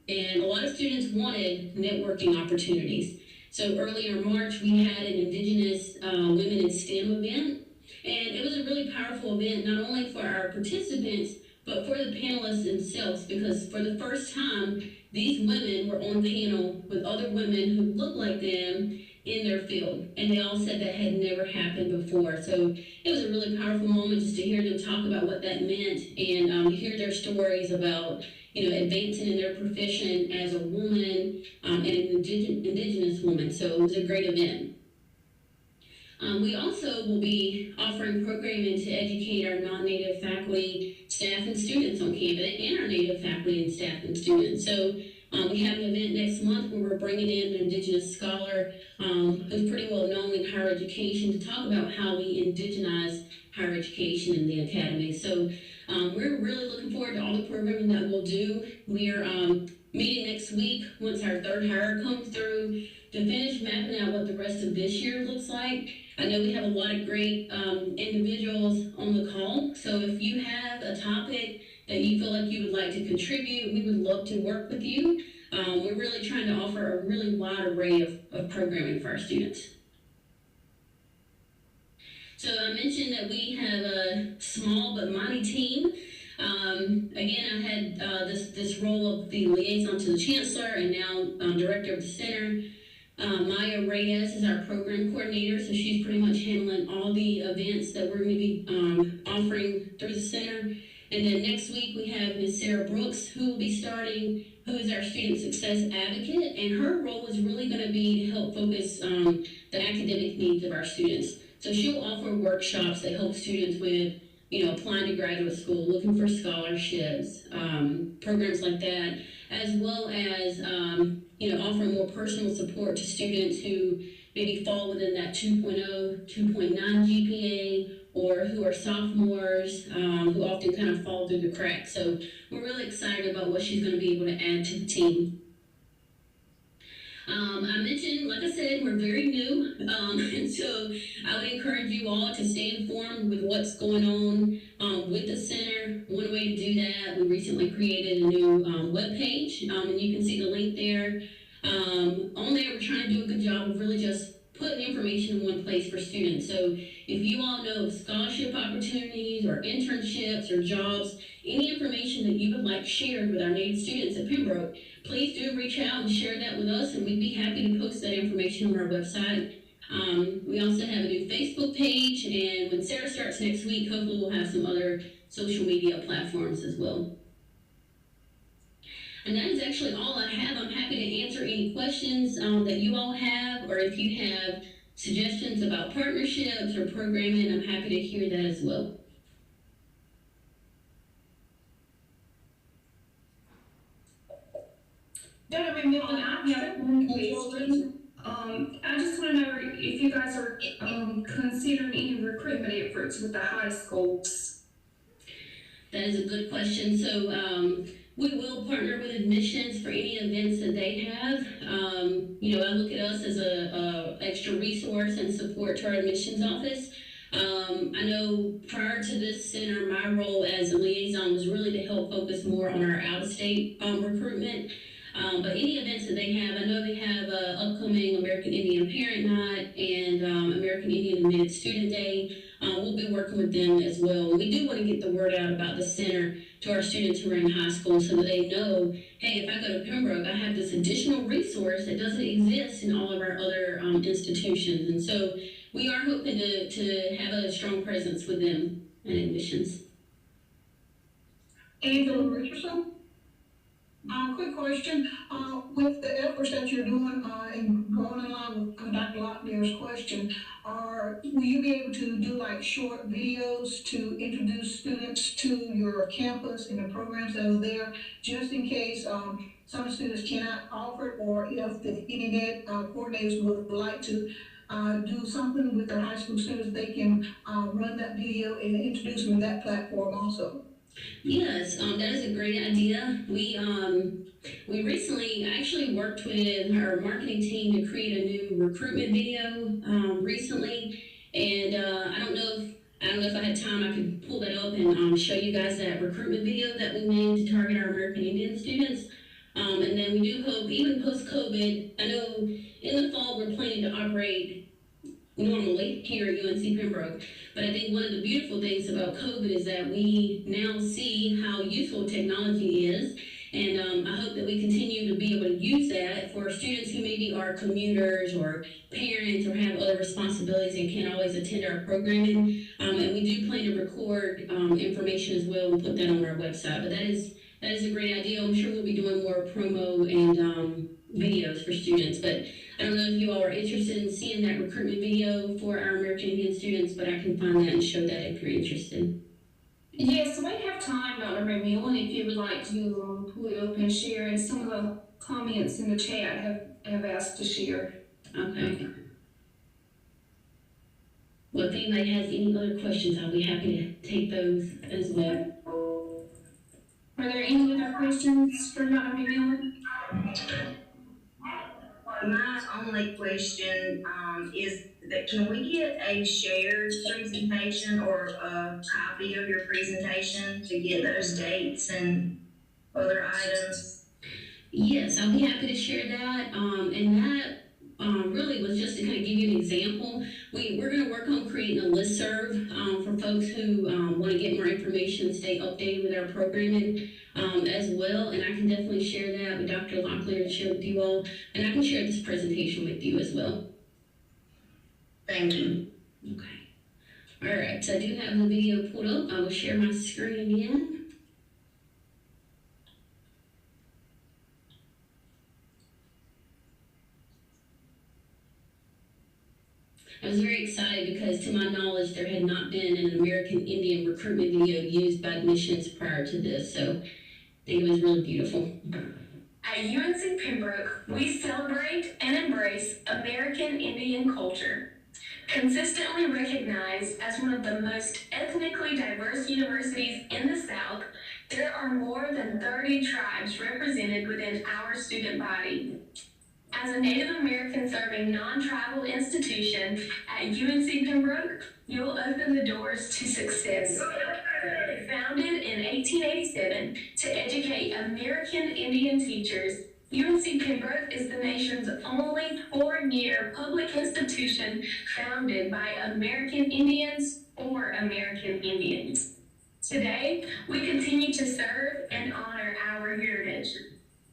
[SPEAKER 8] And a lot of students wanted networking opportunities. So earlier in March, we had an Indigenous Women in STEM event, and it was a really powerful event, not only for our participants, but for the panelists themselves, because for the first time, these women were on panel with other women who looked like them in their field, and they all said that had never happened before. So it was a really powerful moment just to hear them talk about what that meant and hear their stories about advancing in their profession as a woman and an indigenous woman. So it was a great event. We also will be offering programming to educate our non-Native faculty, staff, and students on campus, and our Native faculty and staff and students. So we have an event next month where we're bringing in an Indigenous scholar who's pretty well known in higher education to talk about how we indigenize higher education in the academy. So we're really looking forward to all the programming that we'll do. We're meeting next week once our third hire comes through to finish mapping out what the rest of this year looks like. I know we have a lot of great individuals on the call, so if you have a topic that you feel like you would like to contribute, we would love to work with you. We're really trying to offer a really wide array of programming for our students. So I mentioned that we have a small but mighty team. Again, I had this role of the liaison to the chancellor and now director of the center. Maya Reyes is our program coordinator, so she's pretty much handling all the events that we're going to be offering through the center. And then next week we have Ms. Sarah Brooks, who will be starting, who is our student success advocate, and her role is really going to be to help focus the academic needs of our students. So she'll offer workshops that help students with applying to graduate school, looking for scholarships, programs like that, as well as, offering more personal support to students who maybe fall within that 2.0, 2.9 GPA, or who are sophomores, who often kind of fall through the cracks. So we're really excited about what she's going to be able to add to the team. I mentioned, like I said, we're very new, and so I would encourage you all to stay informed with what's going on with the center. One way to do that, we recently created a new web page, and you can see the link there. On there, we're trying to do a good job of really just putting information in one place for students. So if you all know of scholarship opportunities or internships or jobs, any information that you would like shared with our native students at Pembroke, please do reach out and share that with us, and we'd be happy to post that information on our website. We also have a new Facebook page, and when Sarah starts next week, hopefully we'll have some other social media platforms as well. And that is actually all I have. I'm happy to answer any questions that you all have, or if you have suggestions about partnerships or programming, I'm happy to hear that as well.
[SPEAKER 3] Dr. McMillan, I have one question. I just want to know if you guys are considering any recruitment efforts with the high schools.
[SPEAKER 8] That is a good question. So we will partner with admissions for any events that they have. I look at us as a extra resource and support to our admissions office. I know prior to this center, my role as a liaison was really to help focus more on our out-of-state recruitment. But any events that they have, I know they have upcoming American Indian Parent Night and American Indian Admitted Student Day. We'll be working with them as well. And we do want to get the word out about the center to our students who are in high school so that they know, hey, if I go to Pembroke, I have this additional resource that doesn't exist in all of our other institutions. And so we are hoping to have a strong presence with them in admissions.
[SPEAKER 9] Angela Richardson. Quick question, with the efforts that you're doing, and going along with Dr. Locklear's question, will you be able to do like short videos to introduce students to your campus and the programs that are there, just in case, some students cannot offer it, or if the internet coordinators would like to do something with their high school students, they can run that video and introduce them to that platform also?
[SPEAKER 8] Yes, that is a great idea. We recently actually worked with our marketing team to create a new recruitment video recently, and I don't know if I had time, I could pull that up and show you guys that recruitment video that we made to target our American Indian students. And then we do hope, even post-COVID, I know in the fall we're planning to operate normally here at UNC Pembroke, but I think one of the beautiful things about COVID is that we now see how useful technology is, and I hope that we continue to be able to use that for students who maybe are commuters or parents or have other responsibilities and can't always attend our programming. And we do plan to record information as well and put that on our website. But that is a great idea. I'm sure we'll be doing more promo and videos for students, but I don't know if you all are interested in seeing that recruitment video for our American Indian students, but I can find that and show that if you're interested.
[SPEAKER 3] Yes, we have time, Dr. McMillan, if you would like to pull it up and share, and some of the comments in the chat have asked to share.
[SPEAKER 8] Okay. Well, if anybody has any other questions, I'll be happy to take those as well.
[SPEAKER 3] Are there any other questions for Dr. McMillan?
[SPEAKER 6] My only question is that can we get a shared presentation or a copy of your presentation to get those dates and other items?
[SPEAKER 8] Yes, I'll be happy to share that. And that really was just to kind of give you an example. We're going to work on creating a listserv for folks who want to get more information, stay updated with our programming as well. And I can definitely share that with Dr. Locklear to share with you all. And I can share this presentation with you as well.
[SPEAKER 6] Thank you.
[SPEAKER 8] Okay. All right, so I do have the video pulled up. I will share my screen again. I was very excited because, to my knowledge, there had not been an American Indian recruitment video used by admissions prior to this, so I think it was really beautiful.
[SPEAKER 3] At UNC Pembroke, we celebrate and embrace American Indian culture. Consistently recognized as one of the most ethnically diverse universities in the South, there are more than 30 tribes represented within our student body. As a Native American serving non-tribal institution at UNC Pembroke, you'll open the doors to success. Founded in 1887 to educate American Indian teachers, UNC Pembroke is the nation's only four-year public institution founded by American Indians for American Indians. Today, we continue to serve and honor our heritage.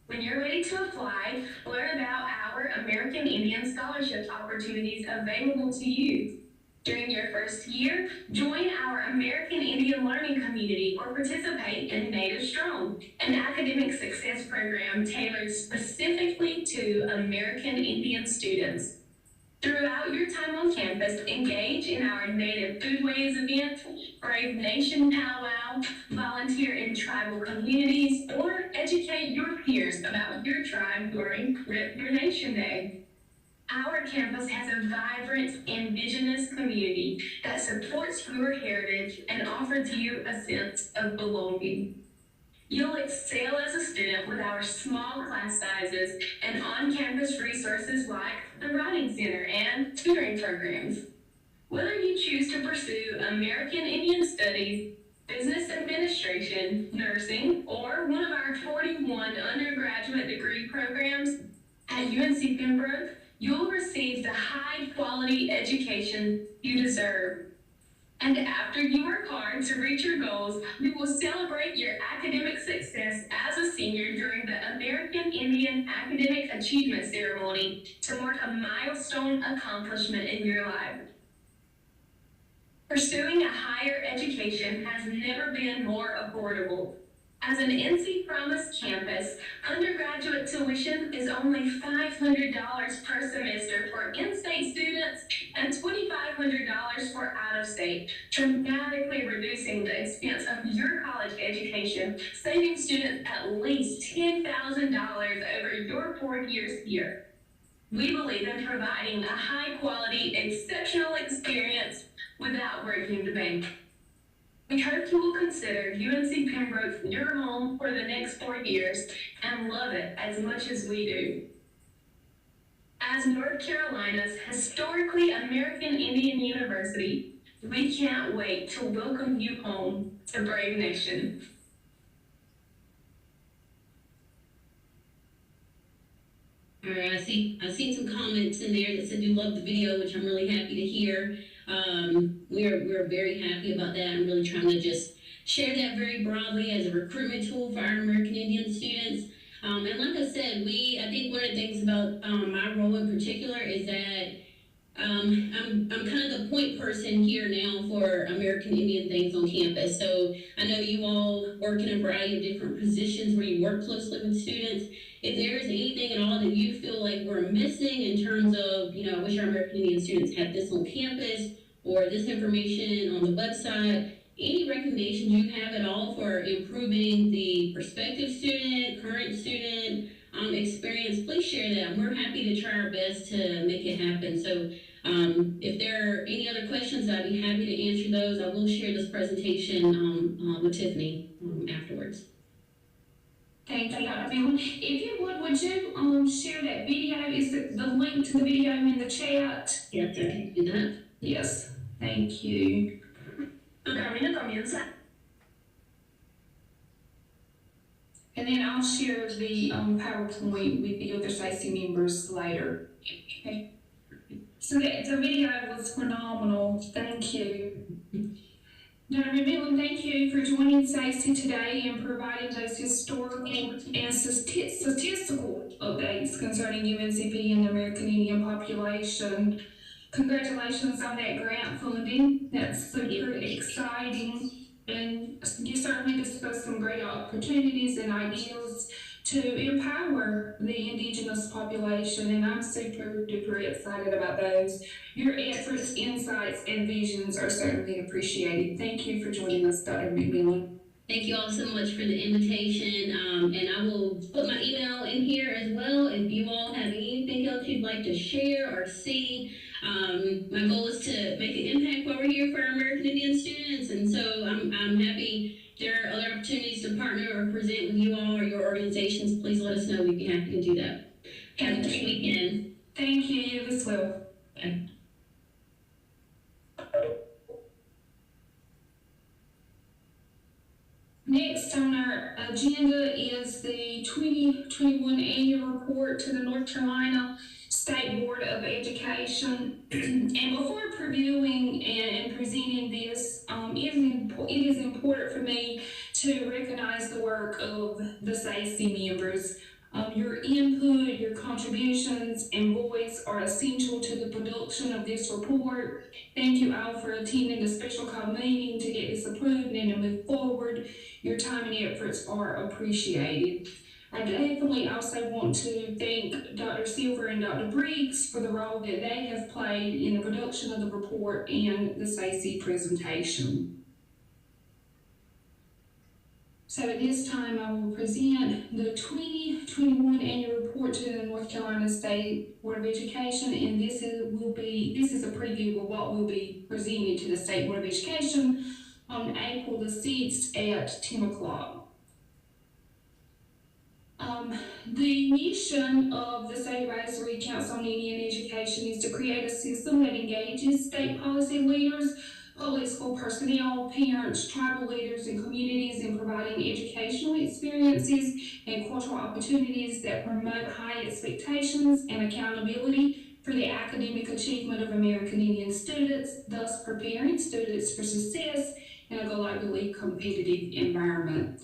[SPEAKER 3] When you're ready to apply, learn about our American Indian scholarship opportunities available to you. During your first year, join our American Indian Learning Community or participate in Native Strong, an academic success program tailored specifically to American Indian students. Throughout your time on campus, engage in our Native Foodways event, Brave Nation Powwow, volunteer in tribal communities, or educate your peers about your tribe during Rep Your Nation Day. Our campus has a vibrant Indigenous community that supports your heritage and offers you a sense of belonging. You'll excel as a student with our small class sizes and on-campus resources like the Writing Center and tutoring programs. Whether you choose to pursue American Indian Studies, Business Administration, Nursing, or one of our 41 undergraduate degree programs at UNC Pembroke, you'll receive the high-quality education you deserve. And after you work hard to reach your goals, we will celebrate your academic success as a senior during the American Indian Academic Achievement Ceremony to mark a milestone accomplishment in your life. Pursuing a higher education has never been more affordable. As an NC Promise campus, undergraduate tuition is only $500 per semester for in-state students and $2,500 for out-of-state, dramatically reducing the expense of your college education, saving students at least $10,000 over your 4 years here. We believe in providing a high-quality, exceptional experience without breaking the bank. We hope you will consider UNC Pembroke your home for the next 4 years and love it as much as we do. As North Carolina's historically American Indian University, we can't wait to welcome you home to Brave Nation.
[SPEAKER 8] All right, I've seen some comments in there that said you love the video, which I'm really happy to hear. We're very happy about that. I'm really trying to just share that very broadly as a recruitment tool for our American Indian students. And like I said, I think one of the things about my role in particular is that I'm kind of the point person here now for American Indian things on campus. So I know you all work in a variety of different positions where you work closely with students. If there is anything at all that you feel like we're missing in terms of, I wish our American Indian students had this on campus or this information on the website, any recommendations you have at all for improving the prospective student, current student experience, please share that. We're happy to try our best to make it happen. So if there are any other questions, I'd be happy to answer those. I will share this presentation with Tiffany afterwards.
[SPEAKER 3] Thank you, Dr. McMillan. If you would you share that video? Is the link to the video in the chat?
[SPEAKER 8] Yes, I can do that.
[SPEAKER 3] Yes, thank you. And then I'll share the PowerPoint with the other SACE members later. Okay. So the video was phenomenal. Thank you. Dr. McMillan, thank you for joining SACE today and providing those historical and statistical updates concerning UNCP and the American Indian population. Congratulations on that grant funding. That's super exciting. And you certainly discussed some great opportunities and ideas to empower the indigenous population, and I'm super duper excited about those. Your efforts, insights, and visions are certainly appreciated. Thank you for joining us, Dr. McMillan.
[SPEAKER 8] Thank you all so much for the invitation, and I will put my email in here as well. If you all have anything else you'd like to share or see, my goal is to make an impact while we're here for our American Indian students, and so I'm happy. If there are other opportunities to partner or present with you all or your organizations, please let us know. We'd be happy to do that. Have a good weekend.
[SPEAKER 3] Thank you, you as well.
[SPEAKER 8] Bye.
[SPEAKER 3] Next on our agenda is the 2021 annual report to the North Carolina State Board of Education. And before previewing and presenting this, it is important for me to recognize the work of the SACE members. Your input, your contributions, and voice are essential to the production of this report. Thank you all for attending the special call meeting to get this approved and to move forward. Your time and efforts are appreciated. I definitely also want to thank Dr. Silver and Dr. Briggs for the role that they have played in the production of the report and the SACE presentation. So at this time, I will present the 2021 annual report to the North Carolina State Board of Education, and this is a preview of what will be presented to the State Board of Education on April the 6th at 10 o'clock. The mission of the State Advisory Council on Indian Education is to create a system that engages state policy leaders, public school personnel, parents, tribal leaders, and communities in providing educational experiences and cultural opportunities that promote high expectations and accountability for the academic achievement of American Indian students, thus preparing students for success in a globally competitive environment.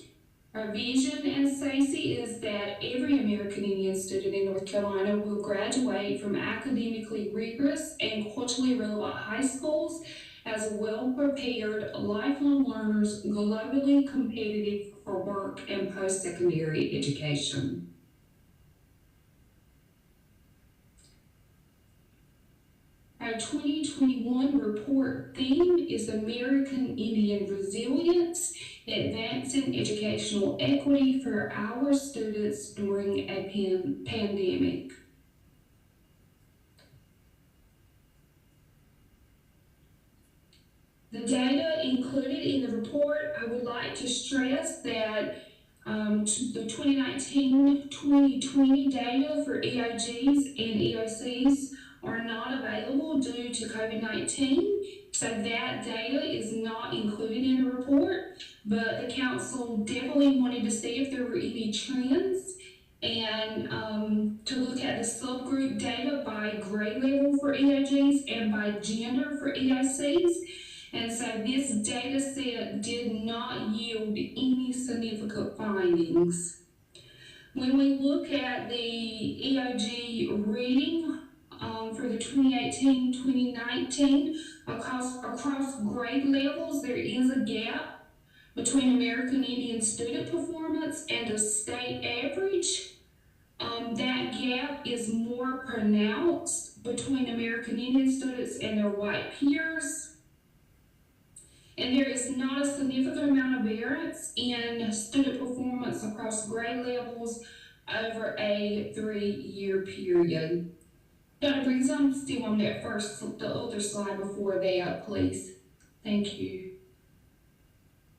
[SPEAKER 3] Our vision as SACE is that every American Indian student in North Carolina will graduate from academically rigorous and culturally relevant high schools as well-prepared lifelong learners, globally competitive for work and post-secondary education. Our 2021 report theme is American Indian Resilience, Advancing Educational Equity for Our Students During a Pandemic. The data included in the report, I would like to stress that the 2019-2020 data for EOGs and EOCs are not available due to COVID-19, so that data is not included in the report, but the council definitely wanted to see if there were any trends and to look at the subgroup data by grade level for EOGs and by gender for EOCs. And so this data set did not yield any significant findings. When we look at the EOG reading for the 2018-2019, across grade levels, there is a gap between American Indian student performance and the state average. That gap is more pronounced between American Indian students and their white peers. And there is not a significant amount of variance in student performance across grade levels over a 3-year period. Dr. Briggs, I'm still on that the other slide before that, please. Thank you.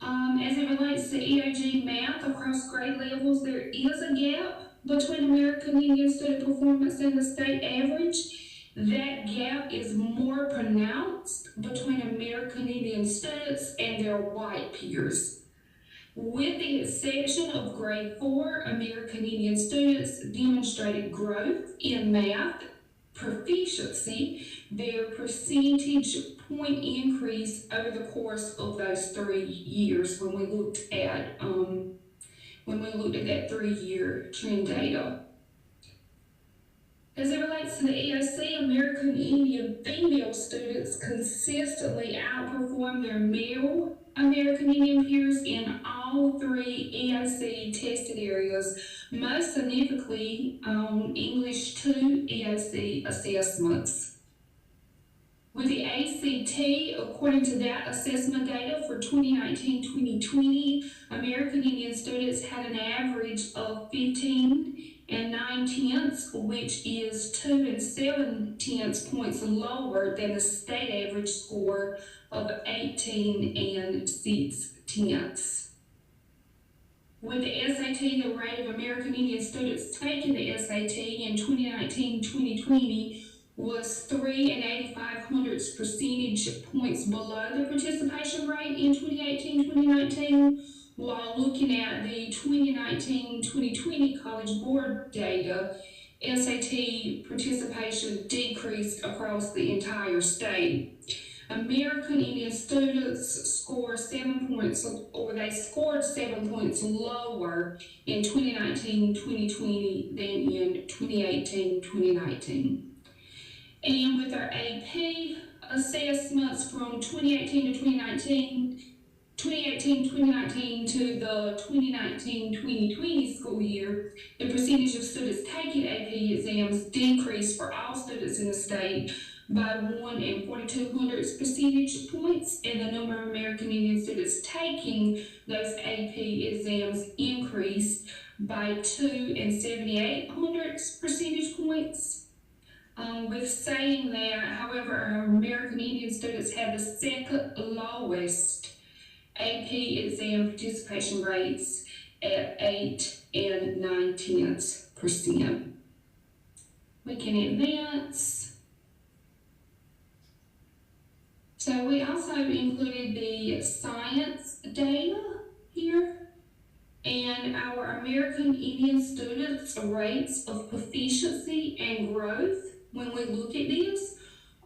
[SPEAKER 3] As it relates to EOG math across grade levels, there is a gap between American Indian student performance and the state average. That gap is more pronounced between American Indian students and their white peers. With the exception of grade 4, American Indian students demonstrated growth in math proficiency. Their percentage point increase over the course of those 3 years when we looked at that 3-year trend data. As it relates to the EOC, American Indian female students consistently outperform their male American Indian peers in all three EAC tested areas, most significantly on English 2 EAC assessments. With the ACT, according to that assessment data for 2019-2020, American Indian students had an average of 15 9/10, which is 2 7/10 points lower than the state average score of 18 6/10. With the SAT, the rate of American Indian students taking the SAT in 2019-2020 was 3 85/100 percentage points below the participation rate in 2018-2019, while looking at the 2019-2020 College Board data, SAT participation decreased across the entire state. American Indian students scored 7 points, or they scored 7 points lower in 2019-2020 than in 2018-2019. And with our AP assessments from 2018 to 2019, 2018-2019 to the 2019-2020 school year, the percentage of students taking AP exams decreased for all students in the state by 1 42/100 percentage points, and the number of American Indian students taking those AP exams increased by 2 78/100 percentage points. With saying that, however, our American Indian students had the second lowest AP exam participation rates at 8 9/10%. We can advance. So we also included the science data here, and our American Indian students' rates of proficiency and growth, when we look at this,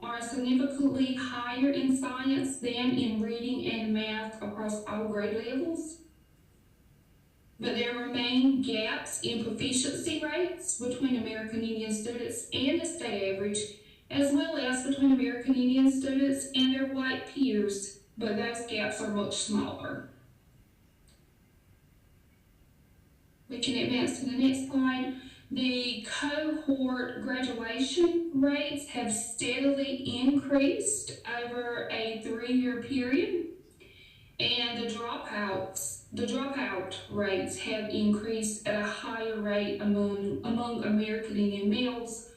[SPEAKER 3] are significantly higher in science than in reading and math across all grade levels. But there remain gaps in proficiency rates between American Indian students and the state average, as well as between American Indian students and their white peers, but those gaps are much smaller. We can advance to the next slide. The cohort graduation rates have steadily increased over a 3-year period, and the dropout rates have increased at a higher rate among American Indian males,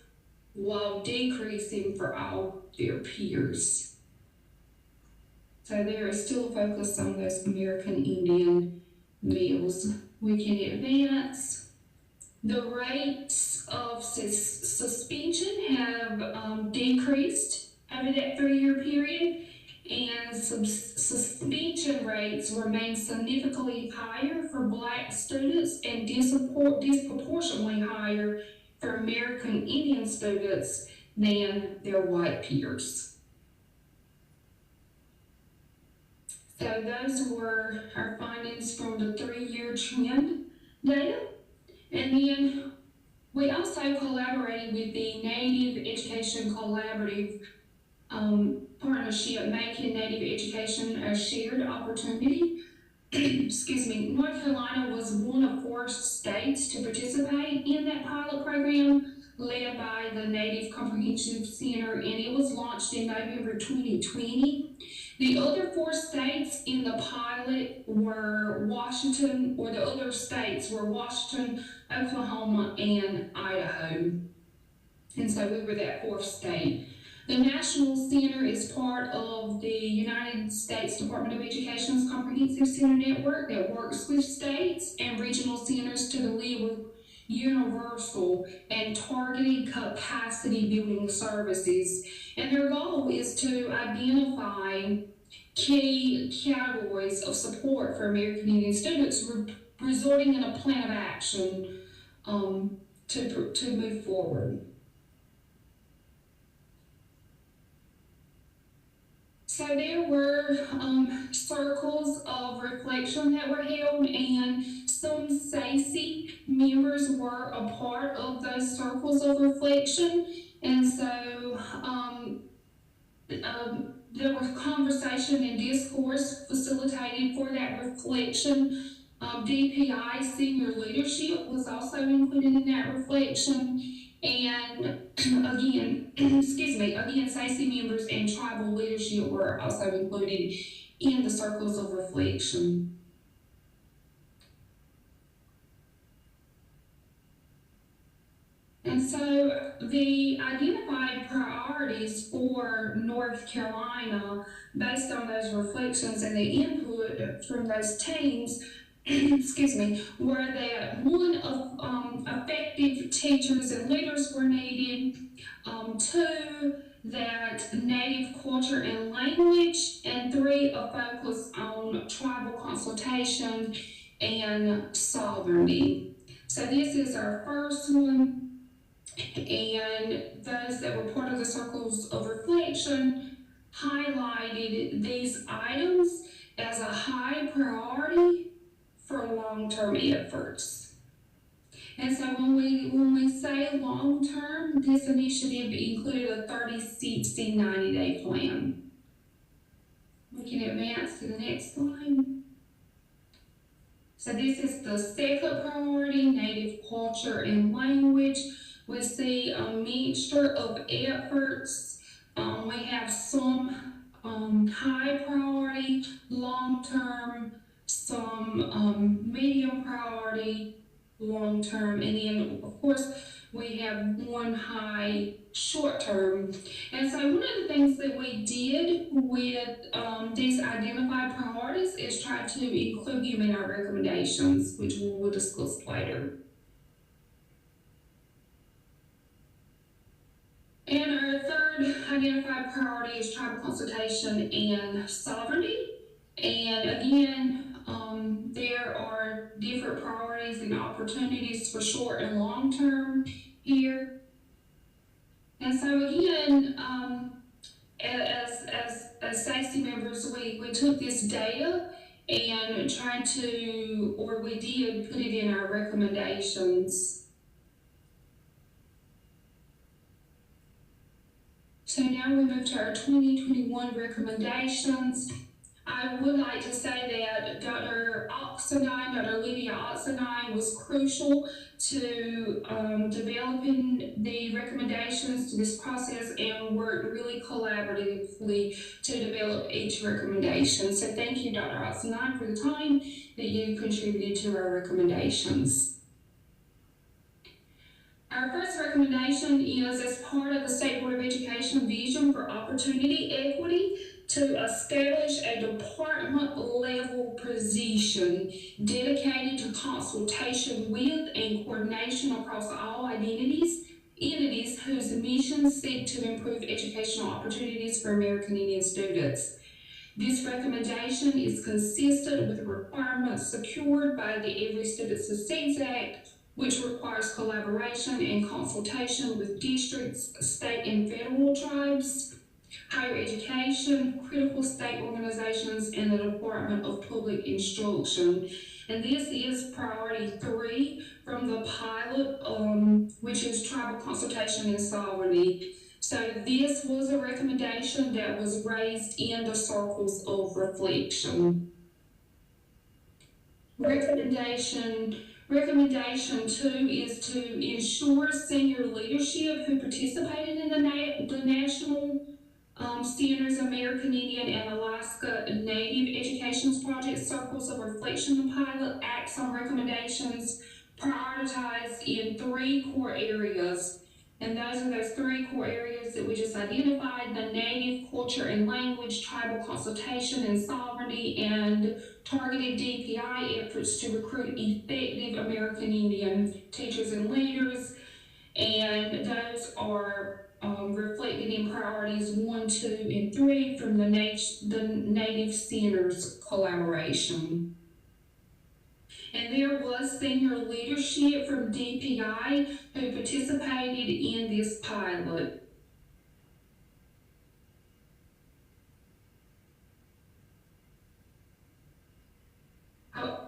[SPEAKER 3] while decreasing for all their peers. So there is still a focus on those American Indian males. We can advance. The rates of suspension have decreased over that 3-year period, and suspension rates remain significantly higher for Black students and disproportionately higher for American Indian students than their white peers. So those were our findings from the 3-year trend data. And then we also collaborated with the Native Education Collaborative Partnership, making Native Education a shared opportunity. Excuse me, North Carolina was one of 4 states to participate in that pilot program, led by the Native Comprehensive Center, and it was launched in November 2020. The other 4 states in the pilot were Washington, Oklahoma, and Idaho. And so we were that 4th state. The National Center is part of the United States Department of Education's Comprehensive Center Network that works with states and regional centers to deliver universal and targeted capacity building services. And their goal is to identify key categories of support for American Indian students, resulting in a plan of action to move forward. So there were circles of reflection that were held, and some SACE members were a part of those circles of reflection. And so there was conversation and discourse facilitated for that reflection. DPI senior leadership was also included in that reflection. And again, excuse me, again, SACE members and tribal leadership were also included in the circles of reflection. And so the identified priorities for North Carolina, based on those reflections and the input from those teams, excuse me, were that one of effective teachers and leaders were needed, two, that native culture and language, and three, a focus on tribal consultation and sovereignty. So this is our first one. And those that were part of the circles of reflection highlighted these items as a high priority for long-term efforts. And so when we say long-term, this initiative included a 30, 60, 90-day plan. We can advance to the next slide. So this is the second priority, native culture and language. We see a mixture of efforts. We have some high priority, long-term, some medium priority, long-term, and then of course we have one high short-term. And so one of the things that we did with these identified priorities is try to include them in our recommendations, which we will discuss later. And our third identified priority is tribal consultation and sovereignty. And again, there are different priorities and opportunities for short and long term here. And so again, as SACE members, we took this data and tried to, or we did put it in our recommendations. So now we move to our 2021 recommendations. I would like to say that Dr. Lydia Oxenine was crucial to developing the recommendations to this process and worked really collaboratively to develop each recommendation. So thank you, Dr. Oxenine, for the time that you contributed to our recommendations. Our first recommendation is as part of the State Board of Education vision for opportunity equity to establish a department level position dedicated to consultation with and coordination across all entities whose missions seek to improve educational opportunities for American Indian students. This recommendation is consistent with the requirements secured by the Every Student Succeeds Act, which requires collaboration and consultation with districts, state and federal tribes, higher education, critical state organizations, and the Department of Public Instruction. And this is priority 3 from the pilot, which is tribal consultation and sovereignty. So this was a recommendation that was raised in the circles of reflection. Recommendation 2 is to ensure senior leadership who participated in the National Centers American Indian and Alaska Native Education Project Circles of Reflection and Pilot acts on recommendations prioritized in 3 core areas. And those are those 3 core areas that we just identified: the native culture and language, tribal consultation and sovereignty, and targeted DPI efforts to recruit effective American Indian teachers and leaders. And those are reflected in priorities 1, 2, and 3 from the Native Centers collaboration. And there was senior leadership from DPI who participated in this pilot.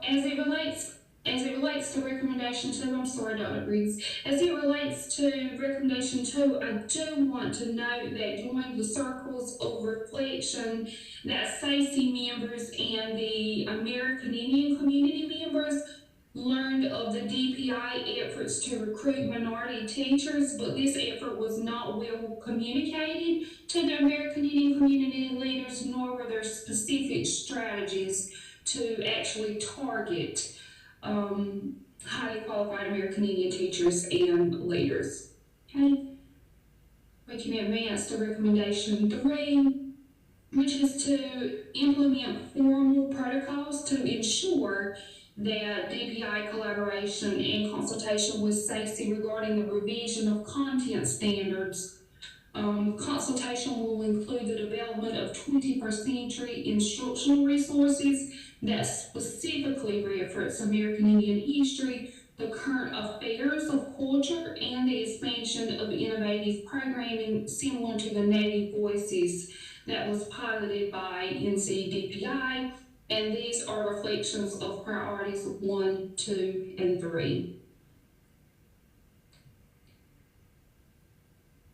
[SPEAKER 3] As it relates to recommendation recommendation 2, I'm sorry, Dr. Briggs. As it relates to recommendation 2, I do want to note that during the circles of reflection that SACE members and the American Indian community members learned of the DPI efforts to recruit minority teachers, but this effort was not well communicated to the American Indian community leaders, nor were there specific strategies to actually target highly qualified American Indian teachers and leaders. Okay, we can advance to recommendation 3, which is to implement formal protocols to ensure that DPI collaboration and consultation with SACE regarding the revision of content standards. Consultation will include the development of 21st century instructional resources that specifically reference American Indian history, the current affairs of culture, and the expansion of innovative programming similar to the Native Voices that was piloted by NCDPI. And these are reflections of priorities 1, 2, and 3.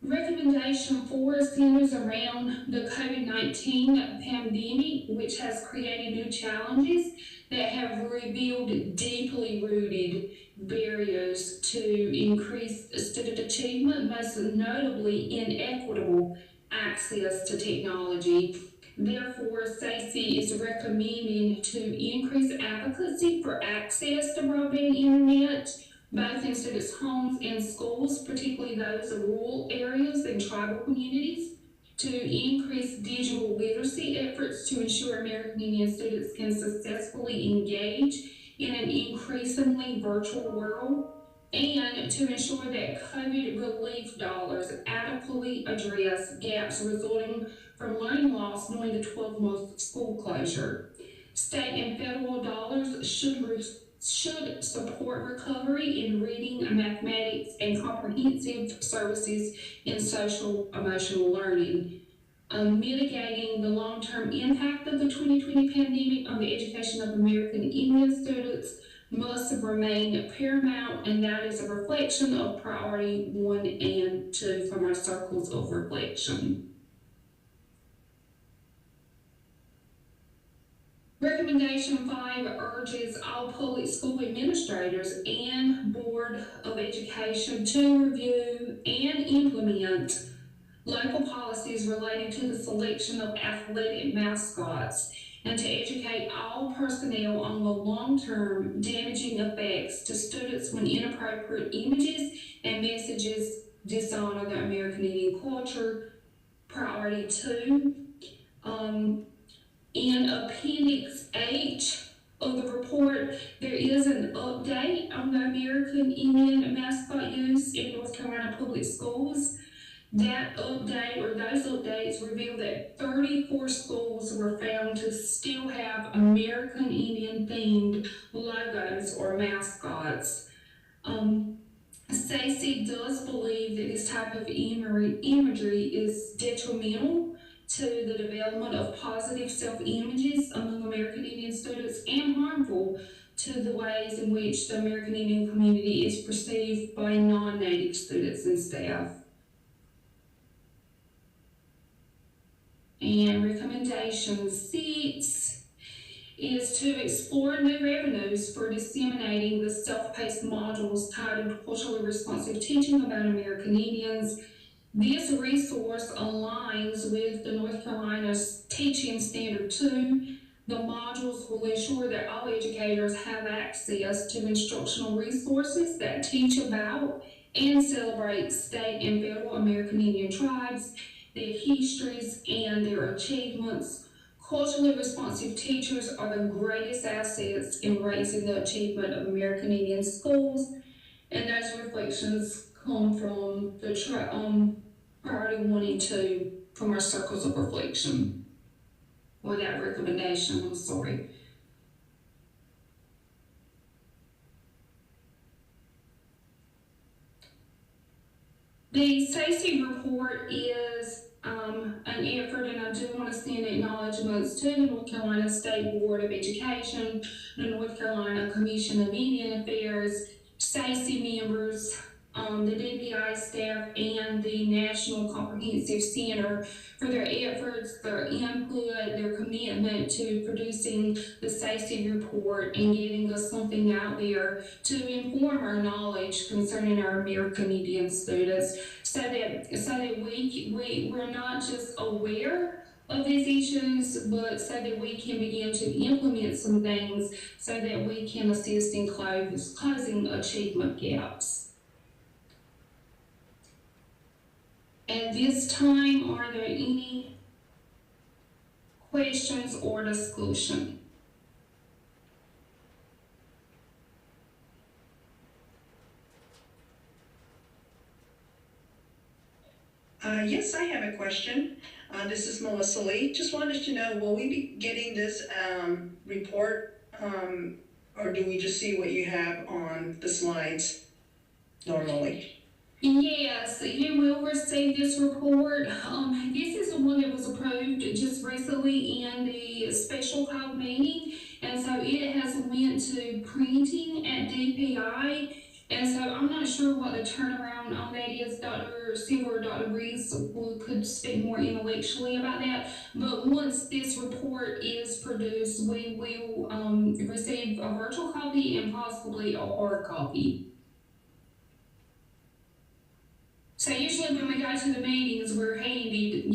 [SPEAKER 3] Recommendation 4 centers around the COVID-19 pandemic, which has created new challenges that have revealed deeply rooted barriers to increased student achievement, most notably inequitable access to technology. Therefore, SACE is recommending to increase advocacy for access to broadband internet, both in students' homes and schools, particularly those of rural areas and tribal communities, to increase digital literacy efforts to ensure American Indian students can successfully engage in an increasingly virtual world, and to ensure that COVID relief dollars adequately address gaps resulting from learning loss during the 12 months of school closure. State and federal dollars should support recovery in reading, mathematics, and comprehensive services in social emotional learning. Mitigating the long-term impact of the 2020 pandemic on the education of American Indian students must remain paramount, and that is a reflection of priority 1 and 2 from our circles of reflection. Recommendation 5 urges all public school administrators and Board of Education to review and implement local policies relating to the selection of athletic mascots, and to educate all personnel on the long-term damaging effects to students when inappropriate images and messages dishonor the American Indian culture. Priority 2. In Appendix H of the report, there is an update on the American Indian mascot use in North Carolina public schools. That update, or those updates, reveal that 34 schools were found to still have American Indian themed logos or mascots. SACE does believe that this type of imagery is detrimental to the development of positive self-images among American Indian students and harmful to the ways in which the American Indian community is perceived by non-native students and staff. And recommendation 6 is to explore new avenues for disseminating the self-paced modules titled Culturally Responsive Teaching about American Indians. This resource aligns with the North Carolina's Teaching Standard 2. The modules will ensure that all educators have access to instructional resources that teach about and celebrate state and federal American Indian tribes, their histories, and their achievements. Culturally responsive teachers are the greatest assets in raising the achievement of American Indian schools, and those reflections come from the priority 1 and 2 from our circles of reflection, or that recommendation, I'm sorry. The SACE report is an effort, and I do want to send acknowledgments to the North Carolina State Board of Education, the North Carolina Commission of Indian Affairs, SACE members, the DPI staff, and the National Comprehensive Center for their efforts, their input, their commitment to producing the SACE report and getting us something out there to inform our knowledge concerning our American Indian students, so that we're not just aware of these issues, but so that we can begin to implement some things so that we can assist in closing achievement gaps. At this time, are there any questions or discussion?
[SPEAKER 10] Yes, I have a question. This is Melissa Lee. Just wanted to know, will we be getting this report, or do we just see what you have on the slides normally?
[SPEAKER 3] Yes, you will receive this report. This is the one that was approved just recently in the special call meeting, and so it has went to printing at DPI. And so I'm not sure what the turnaround on that is. Dr. Silver or Dr. Reese could speak more intellectually about that. But once this report is produced, we will receive a virtual copy and possibly a hard copy. So usually when we go to the meetings, we're handed,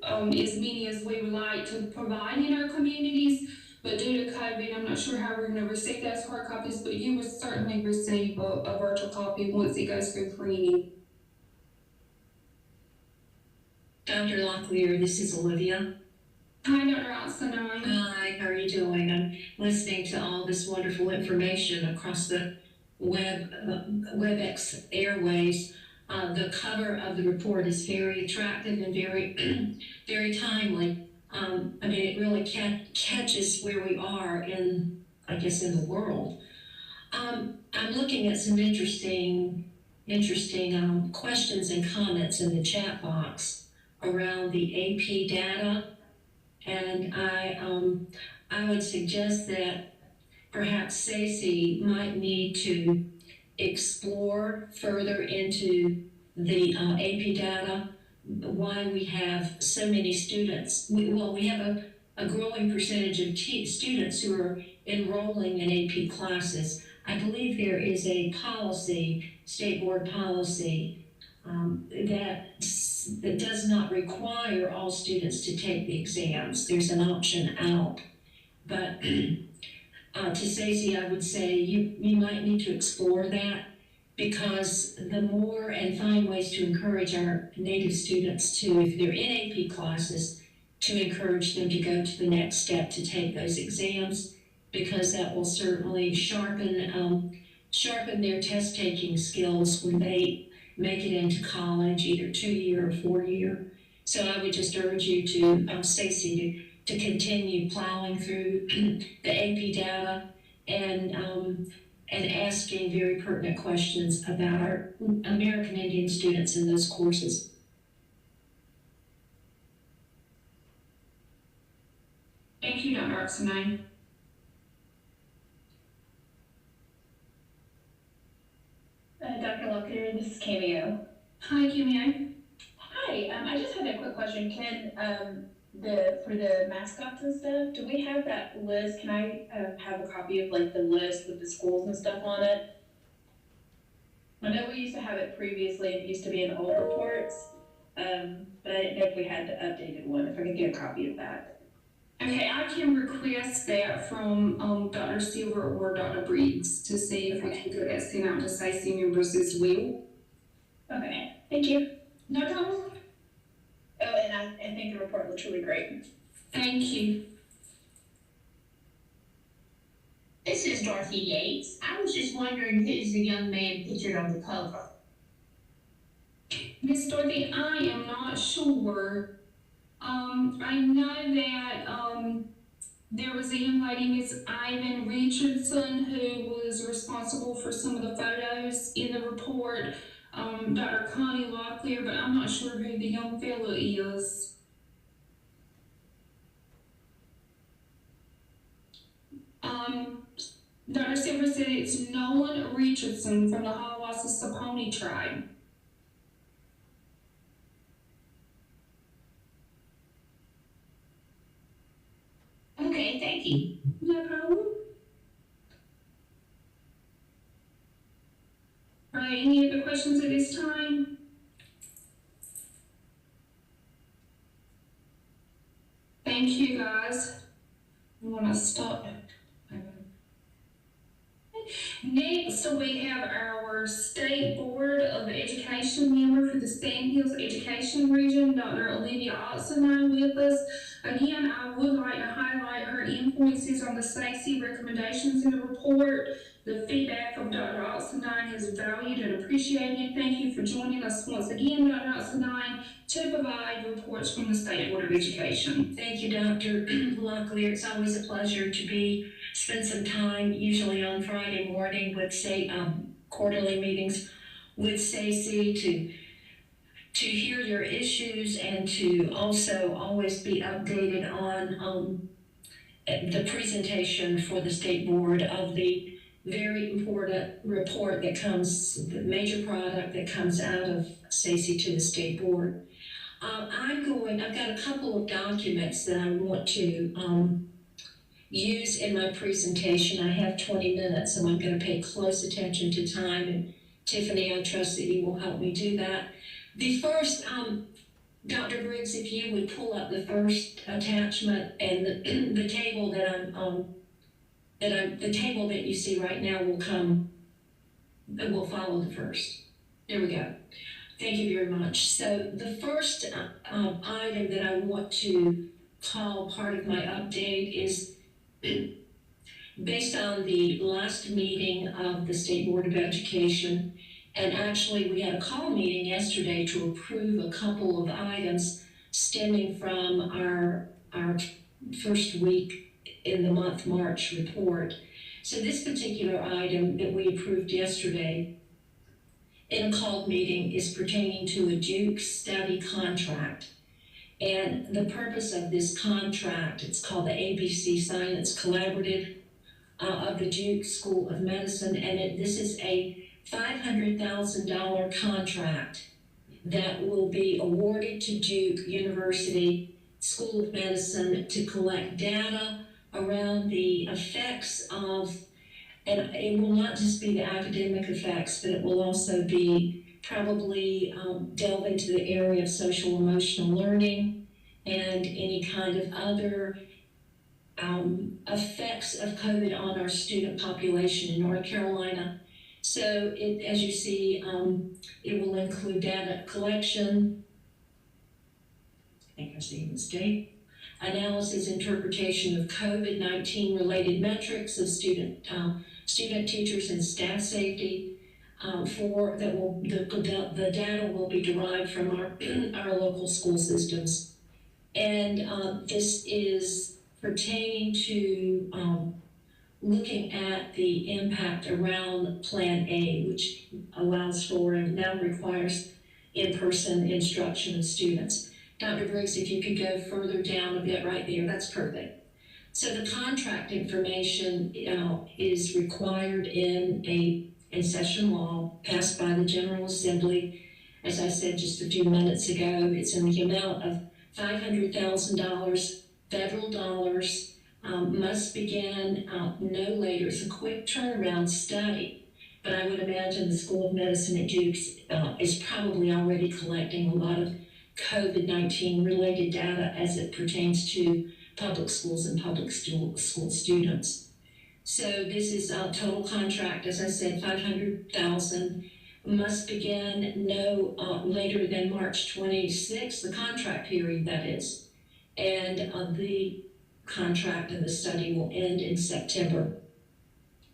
[SPEAKER 3] as many as we would like to provide in our communities. But due to COVID, I'm not sure how we're going to receive those hard copies, but you will certainly receive a virtual copy once it goes through printing.
[SPEAKER 11] Dr. Locklear, this is Olivia.
[SPEAKER 3] Hi, Dr. Alstonine.
[SPEAKER 11] Hi, how are you doing? I'm listening to all this wonderful information across the WebEx airways. The cover of the report is very attractive and very, very timely. It really catches where we are in the world. I'm looking at some interesting questions and comments in the chat box around the AP data, and I would suggest that perhaps SACE might need to explore further into the AP data, why we have so many students. We have a growing percentage of students who are enrolling in AP classes. I believe there is a policy, state board policy, that does not require all students to take the exams. There's an option out. But to SACE, I would say you might need to explore that, because the more and find ways to encourage our Native students to, if they're in AP classes, to encourage them to go to the next step to take those exams, because that will certainly sharpen their test-taking skills when they make it into college, either 2-year or 4-year. So I would just urge you to, SACE, to continue plowing through the AP data and asking very pertinent questions about our American Indian students in those courses.
[SPEAKER 3] Thank you, Dr. Alstonine.
[SPEAKER 12] Dr. Locklear, this is Cameo.
[SPEAKER 3] Hi, Cameo.
[SPEAKER 12] Hi, I just had a quick question. Can for the mascots and stuff, do we have that list? Can I have a copy of the list with the schools and stuff on it? I know we used to have it previously. It used to be in old reports, but I didn't know if we had the updated one. If I could get a copy of that.
[SPEAKER 3] Okay, I can request that from Dr. Silver or Dr. Briggs to see if we can get that sent out to SACE members as well.
[SPEAKER 12] Okay, thank you.
[SPEAKER 3] No problem.
[SPEAKER 12] Oh, and I think the report looks really great.
[SPEAKER 3] Thank you.
[SPEAKER 8] This is Dorothy Yates. I was just wondering who's the young man pictured on the cover.
[SPEAKER 3] Miss Dorothy, I am not sure. I know that there was a young lady, Miss Ivan Richardson, who was responsible for some of the photos in the report. Dr. Connie Locklear, but I'm not sure who the young fellow is. Dr. Silver said it's Nolan Richardson from the Hiawassee tribe.
[SPEAKER 8] Okay, thank you.
[SPEAKER 3] No problem. All right, any other questions at this time? Thank you, guys. I want to stop. Next, we have our State Board of Education member for the Sand Hills Education Region, Dr. Olivia Oxenine, with us. Again, I would like to highlight her influences on the SACE recommendations in the report. The feedback from Dr. Oxenine is valued and appreciated. Thank you for joining us once again, Dr. Oxenine, to provide reports from the State Board of Education.
[SPEAKER 11] Thank you, Dr. Locklear. It's always a pleasure to spend some time, usually on Friday morning, with quarterly meetings with SACE to hear your issues and to also always be updated on the presentation for the State Board of the very important report that comes, the major product that comes out of SACE to the State Board. I've got a couple of documents that I want to use in my presentation. I have 20 minutes, so I'm going to pay close attention to time. And Tiffany, I trust that you will help me do that. The first, Dr. Briggs, if you would pull up the first attachment, and the table the table that you see right now will follow the first. There we go. Thank you very much. So the first item that I want to call part of my update is based on the last meeting of the State Board of Education, and actually we had a call meeting yesterday to approve a couple of items stemming from our first week in the month March report. So this particular item that we approved yesterday in a called meeting is pertaining to a Duke study contract. And the purpose of this contract, it's called the ABC Science Collaborative of the Duke School of Medicine, and this is a $500,000 contract that will be awarded to Duke University School of Medicine to collect data around the effects of, and it will not just be the academic effects, but it will also be probably delve into the area of social emotional learning and any kind of other effects of COVID on our student population in North Carolina. So as you see, it will include data collection, I think I see a mistake, analysis, interpretation of COVID-19 related metrics of student, teachers, and staff safety. The data will be derived from our local school systems. And this is pertaining to looking at the impact around Plan A, which allows for and now requires in-person instruction of students. Dr. Briggs, if you could go further down a bit right there, that's perfect. So the contract information is required in a session law passed by the General Assembly. As I said just a few minutes ago, it's in the amount of $500,000 federal dollars, must begin no later. It's a quick turnaround study, but I would imagine the School of Medicine at Duke is probably already collecting a lot of COVID-19 related data as it pertains to public schools and public school students. So this is a total contract, as I said, $500,000, must begin no later than March 26th, the contract period that is. And the contract and the study will end in September.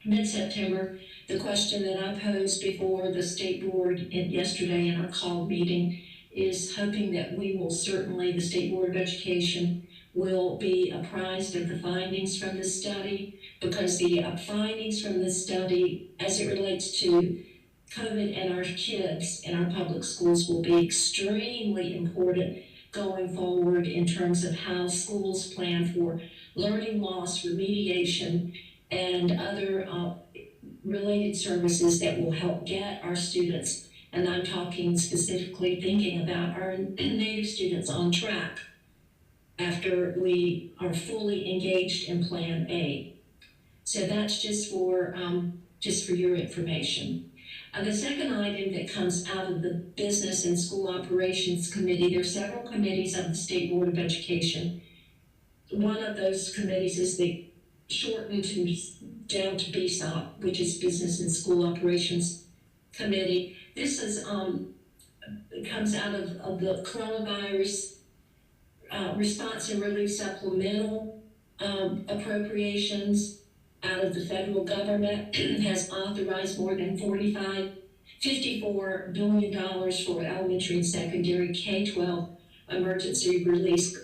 [SPEAKER 11] Mid-September, the question that I posed before the State Board yesterday in our call meeting is hoping that we will certainly, the State Board of Education will be apprised of the findings from this study, because the findings from this study as it relates to COVID and our kids in our public schools will be extremely important going forward in terms of how schools plan for learning loss remediation and other related services that will help get our students, and I'm talking specifically thinking about our Native students, on track after we are fully engaged in Plan A. So that's just for your information. The second item that comes out of the Business and School Operations Committee, there are several committees of the State Board of Education. One of those committees is the shortened down to BSOP, which is Business and School Operations Committee. This is comes out of the coronavirus response and relief supplemental appropriations out of the federal government. Has authorized more than $54 billion for elementary and secondary K-12 emergency release,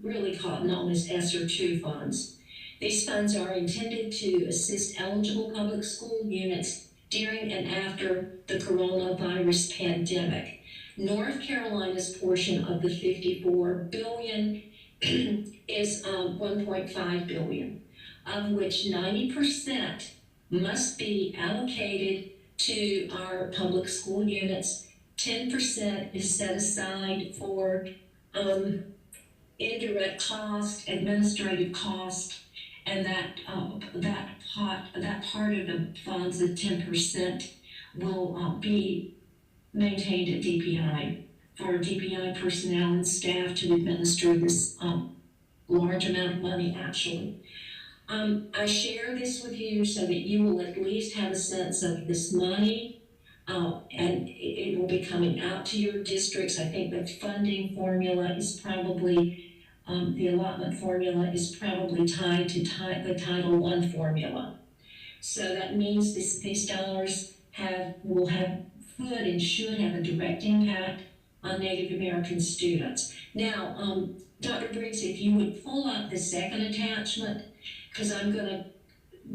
[SPEAKER 11] really known as ESSER 2 funds. These funds are intended to assist eligible public school units during and after the coronavirus pandemic. North Carolina's portion of the $54 billion is $1.5 billion, of which 90% must be allocated to our public school units. 10% is set aside for indirect cost, administrative cost, and that part of the funds, the 10%, will be maintained at DPI for DPI personnel and staff to administer this large amount of money, actually. I share this with you so that you will at least have a sense of this money, and it will be coming out to your districts. I think the funding formula is probably, the allotment formula is probably tied to the Title I formula. So that means these dollars will have could and should have a direct impact on Native American students. Now, Dr. Briggs, if you would pull up the second attachment, because I'm going to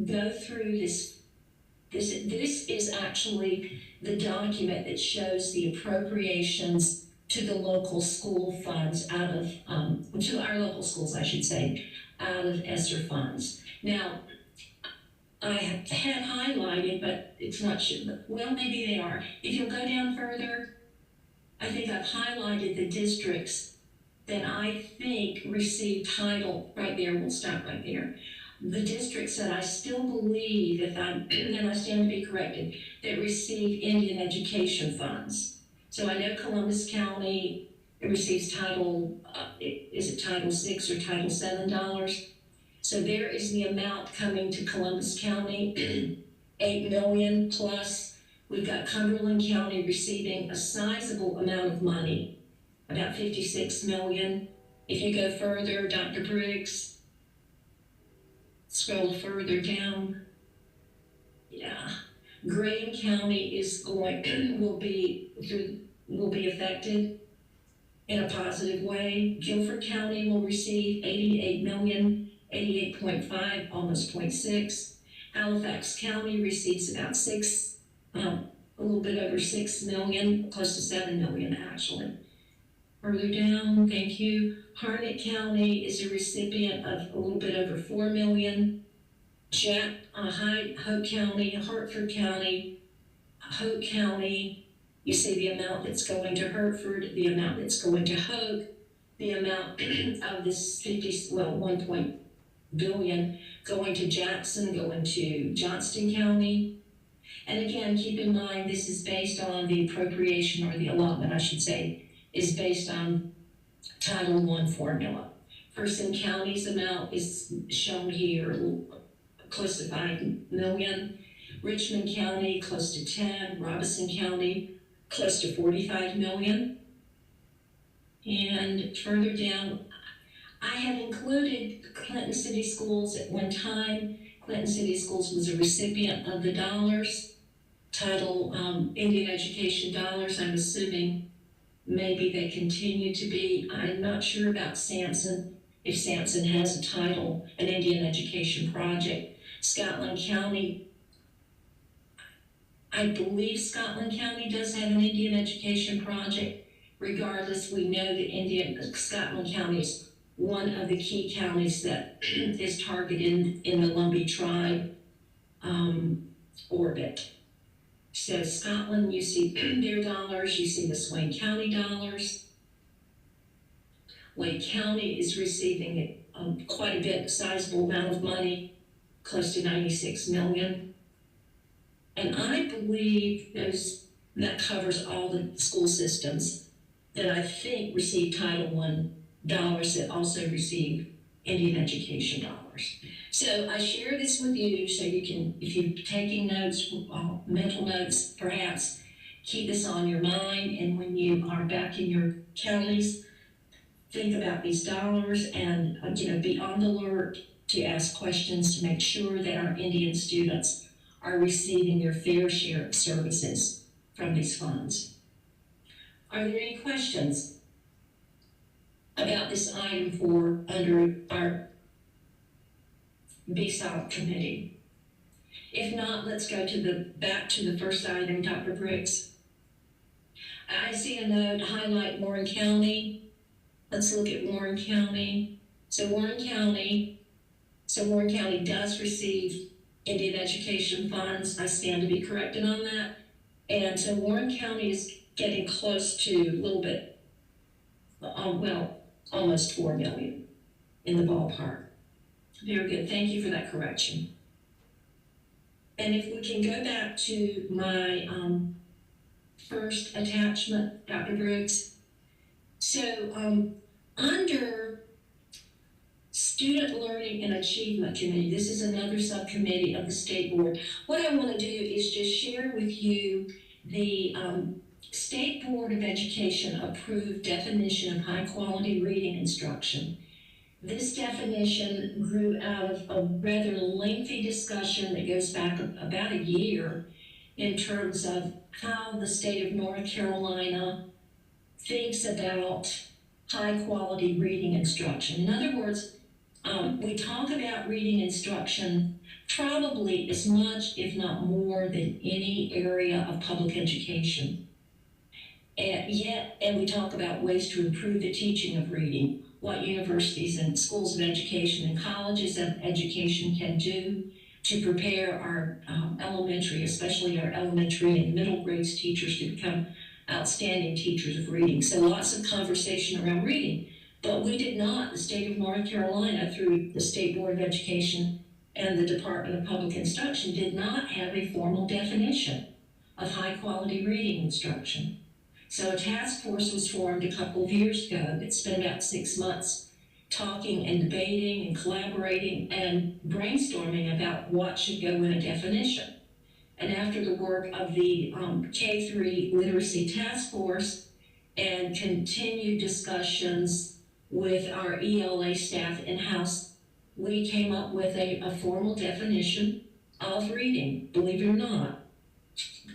[SPEAKER 11] go through this. This is actually the document that shows the appropriations to the local school funds out of, to our local schools, I should say, out of ESSER funds. Now, I had highlighted, but it's not sure, well, maybe they are. If you'll go down further, I think I've highlighted the districts that I think received title, right there, we'll stop right there. The districts that I still believe, and I stand to be corrected, that receive Indian education funds. So I know Columbus County receives Title, is it Title VI or Title VII dollars? So there is the amount coming to Columbus County, $8 million plus. We've got Cumberland County receiving a sizable amount of money, about $56 million. If you go further, Dr. Briggs, scroll further down. Yeah, Graham County is will be affected in a positive way. Guilford County will receive $88 million. 88.5, almost 0.6. Halifax County receives about a little bit over 6 million, close to 7 million actually. Further down, thank you. Harnett County is a recipient of a little bit over 4 million. Hope County, Hartford County, Hope County, you see the amount that's going to Hertford, the amount that's going to Hope, the amount of this 1 billion going to Jackson, going to Johnston County. And again, keep in mind, this is based on the appropriation, or the allotment, I should say, is based on Title I formula. Person County's amount is shown here, close to 5 million. Richmond County, close to 10. Robeson County, close to 45 million. And further down, I had included Clinton City Schools at one time. Clinton City Schools was a recipient of the dollars, Title Indian Education dollars. I'm assuming maybe they continue to be. I'm not sure about Sampson, if Sampson has a title, an Indian Education project. Scotland County, I believe Scotland County does have an Indian Education project. Regardless, we know that Scotland County is one of the key counties that is targeted in the Lumbee tribe orbit. So Scotland, you see their dollars, you see the Swain County dollars. Wayne County is receiving quite a bit, sizable amount of money, close to 96 million. And I believe that covers all the school systems that I think receive Title I dollars that also receive Indian education dollars. So I share this with you so you can, if you're taking notes, mental notes, perhaps keep this on your mind, and when you are back in your counties, think about these dollars and be on the alert to ask questions to make sure that our Indian students are receiving their fair share of services from these funds. Are there any questions about this item for under our BSOP committee? If not, let's go back to the first item, Dr. Briggs. I see a note, highlight Warren County. Let's look at Warren County. So Warren County does receive Indian education funds. I stand to be corrected on that. And so Warren County is getting close to a little bit, almost 4 million in the ballpark. Very good, thank you for that correction. And if we can go back to my first attachment, Dr. Briggs. So under Student Learning and Achievement Committee, this is another subcommittee of the State Board. What I want to do is just share with you the State Board of Education approved definition of high quality reading instruction. This definition grew out of a rather lengthy discussion that goes back about a year in terms of how the state of North Carolina thinks about high quality reading instruction. In other words, we talk about reading instruction probably as much, if not more, than any area of public education. And we talk about ways to improve the teaching of reading, what universities and schools of education and colleges of education can do to prepare our elementary, especially our elementary and middle grades teachers to become outstanding teachers of reading. So lots of conversation around reading. But we did not, the state of North Carolina, through the State Board of Education and the Department of Public Instruction, did not have a formal definition of high quality reading instruction. So a task force was formed a couple of years ago. It spent about 6 months talking and debating and collaborating and brainstorming about what should go in a definition. And after the work of the K-3 Literacy Task Force and continued discussions with our ELA staff in-house, we came up with a formal definition of reading, believe it or not.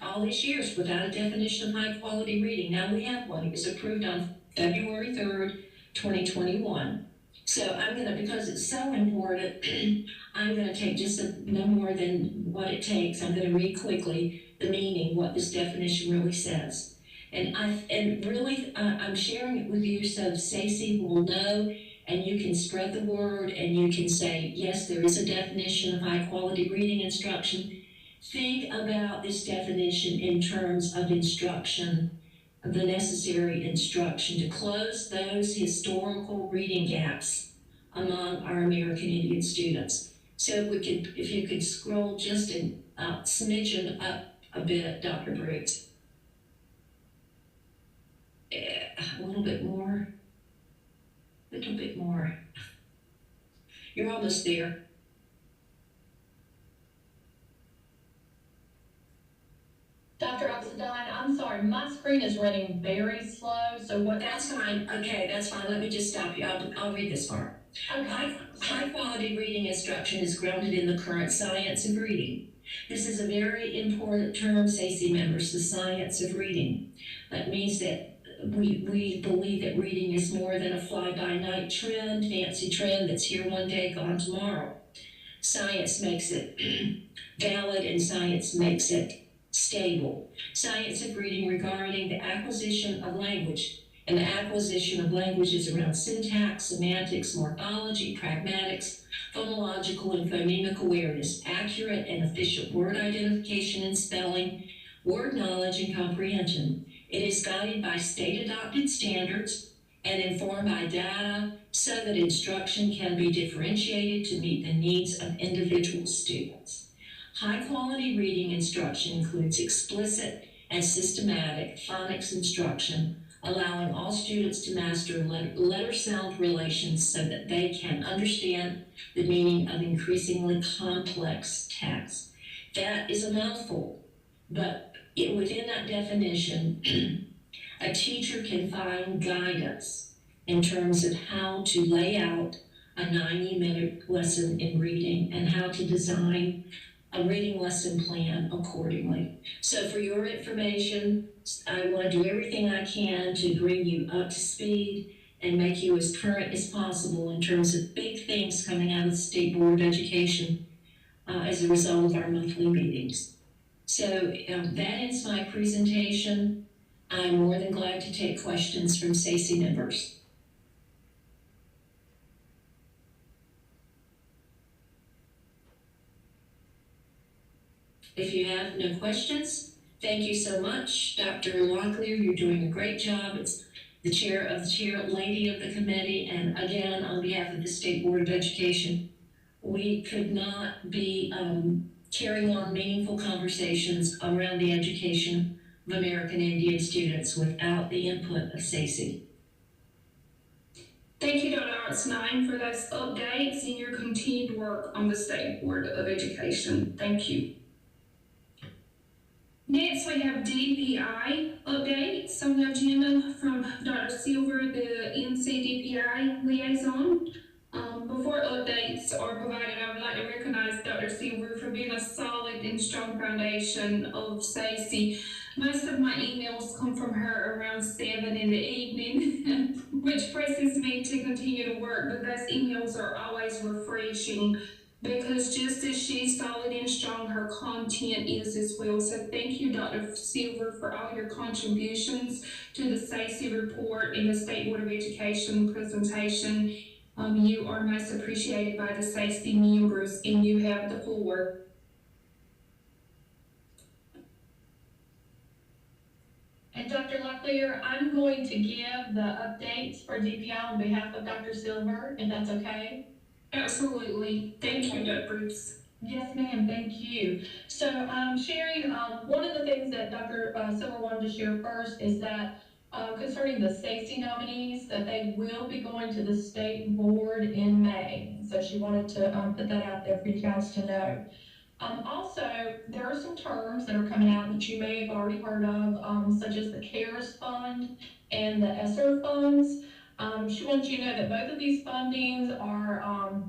[SPEAKER 11] All these years without a definition of high quality reading. Now we have one. It was approved on February 3rd, 2021. So I'm gonna, because it's so important, I'm gonna take just no more than what it takes. I'm gonna read quickly the meaning, what this definition really says. And I'm sharing it with you so Stacey will know, and you can spread the word, and you can say, yes, there is a definition of high quality reading instruction. Think about this definition in terms of instruction, the necessary instruction to close those historical reading gaps among our American Indian students. So if you could scroll just a smidgen up a bit, Dr. Briggs. A little bit more. You're almost there.
[SPEAKER 12] Dr. Oxidine, I'm sorry, my screen is running very slow, so what?
[SPEAKER 11] That's fine, okay, that's fine, let me just stop you, I'll read this part.
[SPEAKER 12] Okay.
[SPEAKER 11] High quality reading instruction is grounded in the current science of reading. This is a very important term, Stacey members, the science of reading. That means that we believe that reading is more than a fly-by-night trend, fancy trend that's here one day, gone tomorrow. Science makes it valid, and science makes it stable. Science of reading regarding the acquisition of language and the acquisition of languages around syntax, semantics, morphology, pragmatics, phonological and phonemic awareness, accurate and efficient word identification and spelling, word knowledge and comprehension. It is guided by state-adopted standards and informed by data so that instruction can be differentiated to meet the needs of individual students. High-quality reading instruction includes explicit and systematic phonics instruction, allowing all students to master letter-sound relations so that they can understand the meaning of increasingly complex text. That is a mouthful, but within that definition, a teacher can find guidance in terms of how to lay out a 90-minute lesson in reading and how to design a reading lesson plan accordingly. So for your information, I want to do everything I can to bring you up to speed and make you as current as possible in terms of big things coming out of the State Board of Education as a result of our monthly meetings. So that ends my presentation. I'm more than glad to take questions from SACE members. If you have no questions, thank you so much. Dr. Locklear, you're doing a great job. It's the chair lady of the committee, and again, on behalf of the State Board of Education, we could not be carrying on meaningful conversations around the education of American Indian students without the input of SACE.
[SPEAKER 3] Thank you, Dr. Arts-9, for those updates and your continued work on the State Board of Education. Thank you. Next, we have DPI updates on the agenda from Dr. Silver, the NCDPI liaison. Before updates are provided, I would like to recognize Dr. Silver for being a solid and strong foundation of SACE. Most of my emails come from her around 7 in the evening, which presses me to continue to work, but those emails are always refreshing because just as she's solid and strong, her content is as well. So thank you, Dr. Silver, for all your contributions to the SACE report and the State Board of Education presentation. You are most appreciated by the SACE members, and you have the floor.
[SPEAKER 13] And Dr. Locklear, I'm going to give the updates for DPI on behalf of Dr. Silver, if that's okay.
[SPEAKER 3] Absolutely. Thank you, Dr. Bruce.
[SPEAKER 13] Yes, ma'am. Thank you. So I'm sharing, one of the things that Dr. Silver wanted to share first is that concerning the SACE nominees, that they will be going to the state board in May. So she wanted to put that out there for you guys to know. Also, there are some terms that are coming out that you may have already heard of, such as the CARES Fund and the ESSER funds. She wants you to know that both of these fundings are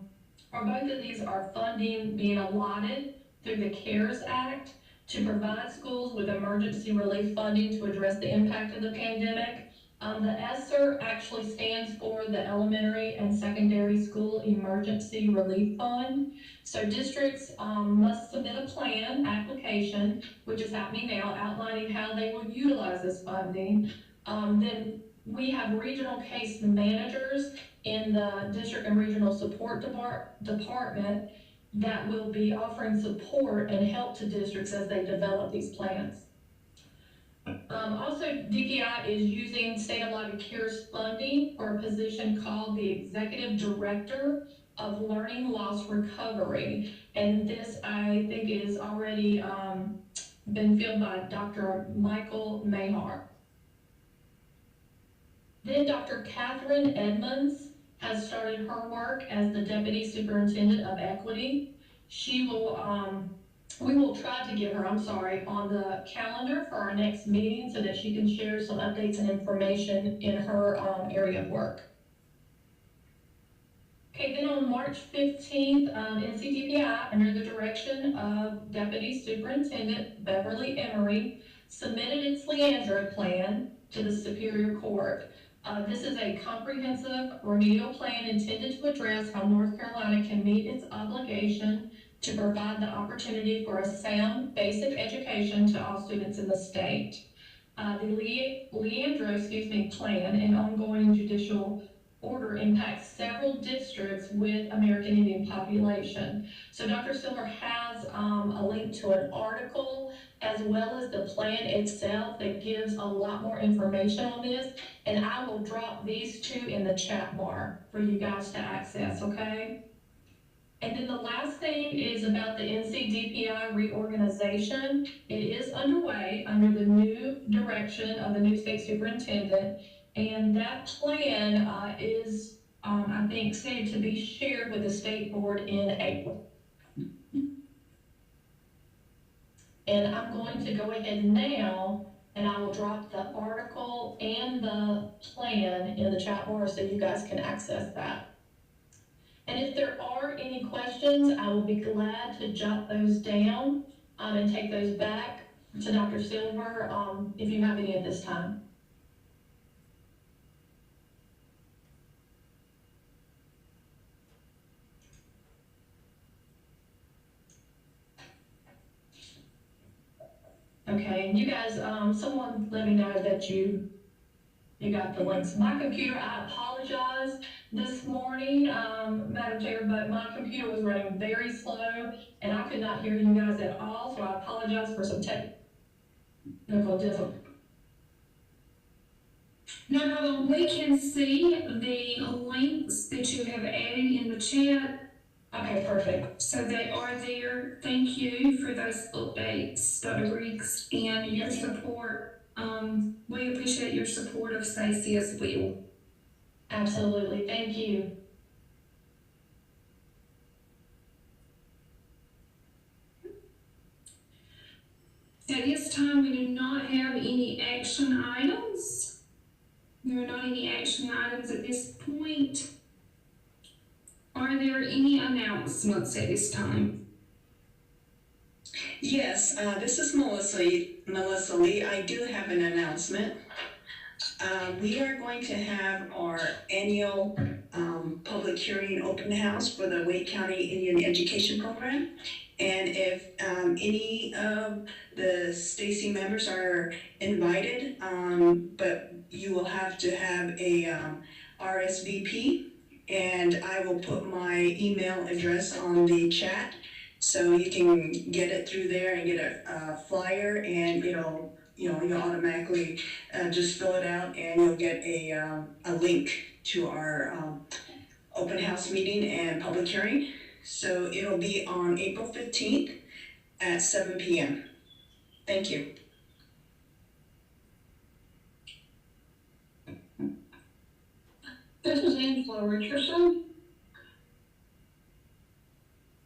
[SPEAKER 13] funding being allotted through the CARES Act to provide schools with emergency relief funding to address the impact of the pandemic. The ESSER actually stands for the Elementary and Secondary School Emergency Relief Fund. So districts must submit a plan application, which is happening now, outlining how they will utilize this funding. Then we have regional case managers in the district and regional support department that will be offering support and help to districts as they develop these plans. Also, DPI is using state-allotted CARES funding for a position called the Executive Director of Learning Loss Recovery. And this, I think, is already been filled by Dr. Michael Mahar. Then Dr. Catherine Edmonds has started her work as the Deputy Superintendent of Equity. She will, we will try to get her, on the calendar for our next meeting so that she can share some updates and information in her area of work. Okay, then on March 15th, NCDPI, under the direction of Deputy Superintendent Beverly Emery, submitted its liaison plan to the Superior Court. This is a comprehensive remedial plan intended to address how North Carolina can meet its obligation to provide the opportunity for a sound basic education to all students in the state. The Leandro plan and ongoing judicial order impacts several districts with American Indian population. So Dr. Silver has a link to an article as well as the plan itself that gives a lot more information on this. And I will drop these two in the chat bar for you guys to access, okay? And then the last thing is about the NCDPI reorganization. It is underway under the new direction of the new state superintendent. And that plan is, I think, said to be shared with the state board in April. And I'm going to go ahead now, and I will drop the article and the plan in the chat bar so you guys can access that. And if there are any questions, I will be glad to jot those down and take those back to Dr. Silver if you have any at this time. Okay, and you guys, someone let me know that you got the links. My computer, I apologize this morning, Madam Chair, but my computer was running very slow and I could not hear you guys at all, so I apologize for some technical difficulties.
[SPEAKER 3] No problem. We can see the links that you have added in the chat.
[SPEAKER 13] Okay, perfect.
[SPEAKER 3] So they are there. Thank you for those updates, Dr. Riggs, and your support. We appreciate your support of Stacey as well.
[SPEAKER 13] Absolutely. Thank you.
[SPEAKER 3] At this time, we do not have any action items. There are not any action items at this point. Are there any announcements at this time?
[SPEAKER 10] Yes, this is Melissa Lee. I do have an announcement. We are going to have our annual public hearing open house for the Wake County Indian Education Program. And if any of the Stacey members are invited, but you will have to have a RSVP, and I will put my email address on the chat so you can get it through there and get a flyer, and you'll automatically just fill it out and you'll get a link to our open house meeting and public hearing. So it'll be on April 15th at 7 p.m. Thank you.
[SPEAKER 9] This is Angela Richardson.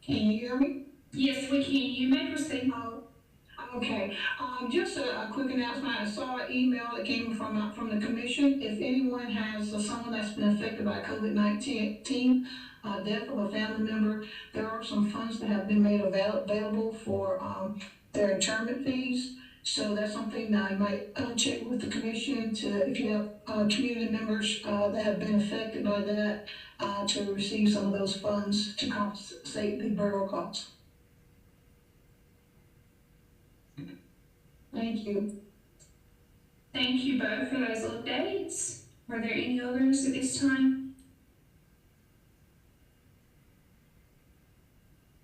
[SPEAKER 9] Can you hear me?
[SPEAKER 3] Yes, we can. You may proceed.
[SPEAKER 9] Okay. Just a quick announcement. I saw an email that came from the commission. If anyone has someone that's been affected by COVID-19, death of a family member, there are some funds that have been made available for their interment fees. So that's something that I might check with the commission to, if you have community members that have been affected by that, to receive some of those funds to compensate the burial costs. Thank you.
[SPEAKER 3] Thank you both for those updates. Are there any others at this time?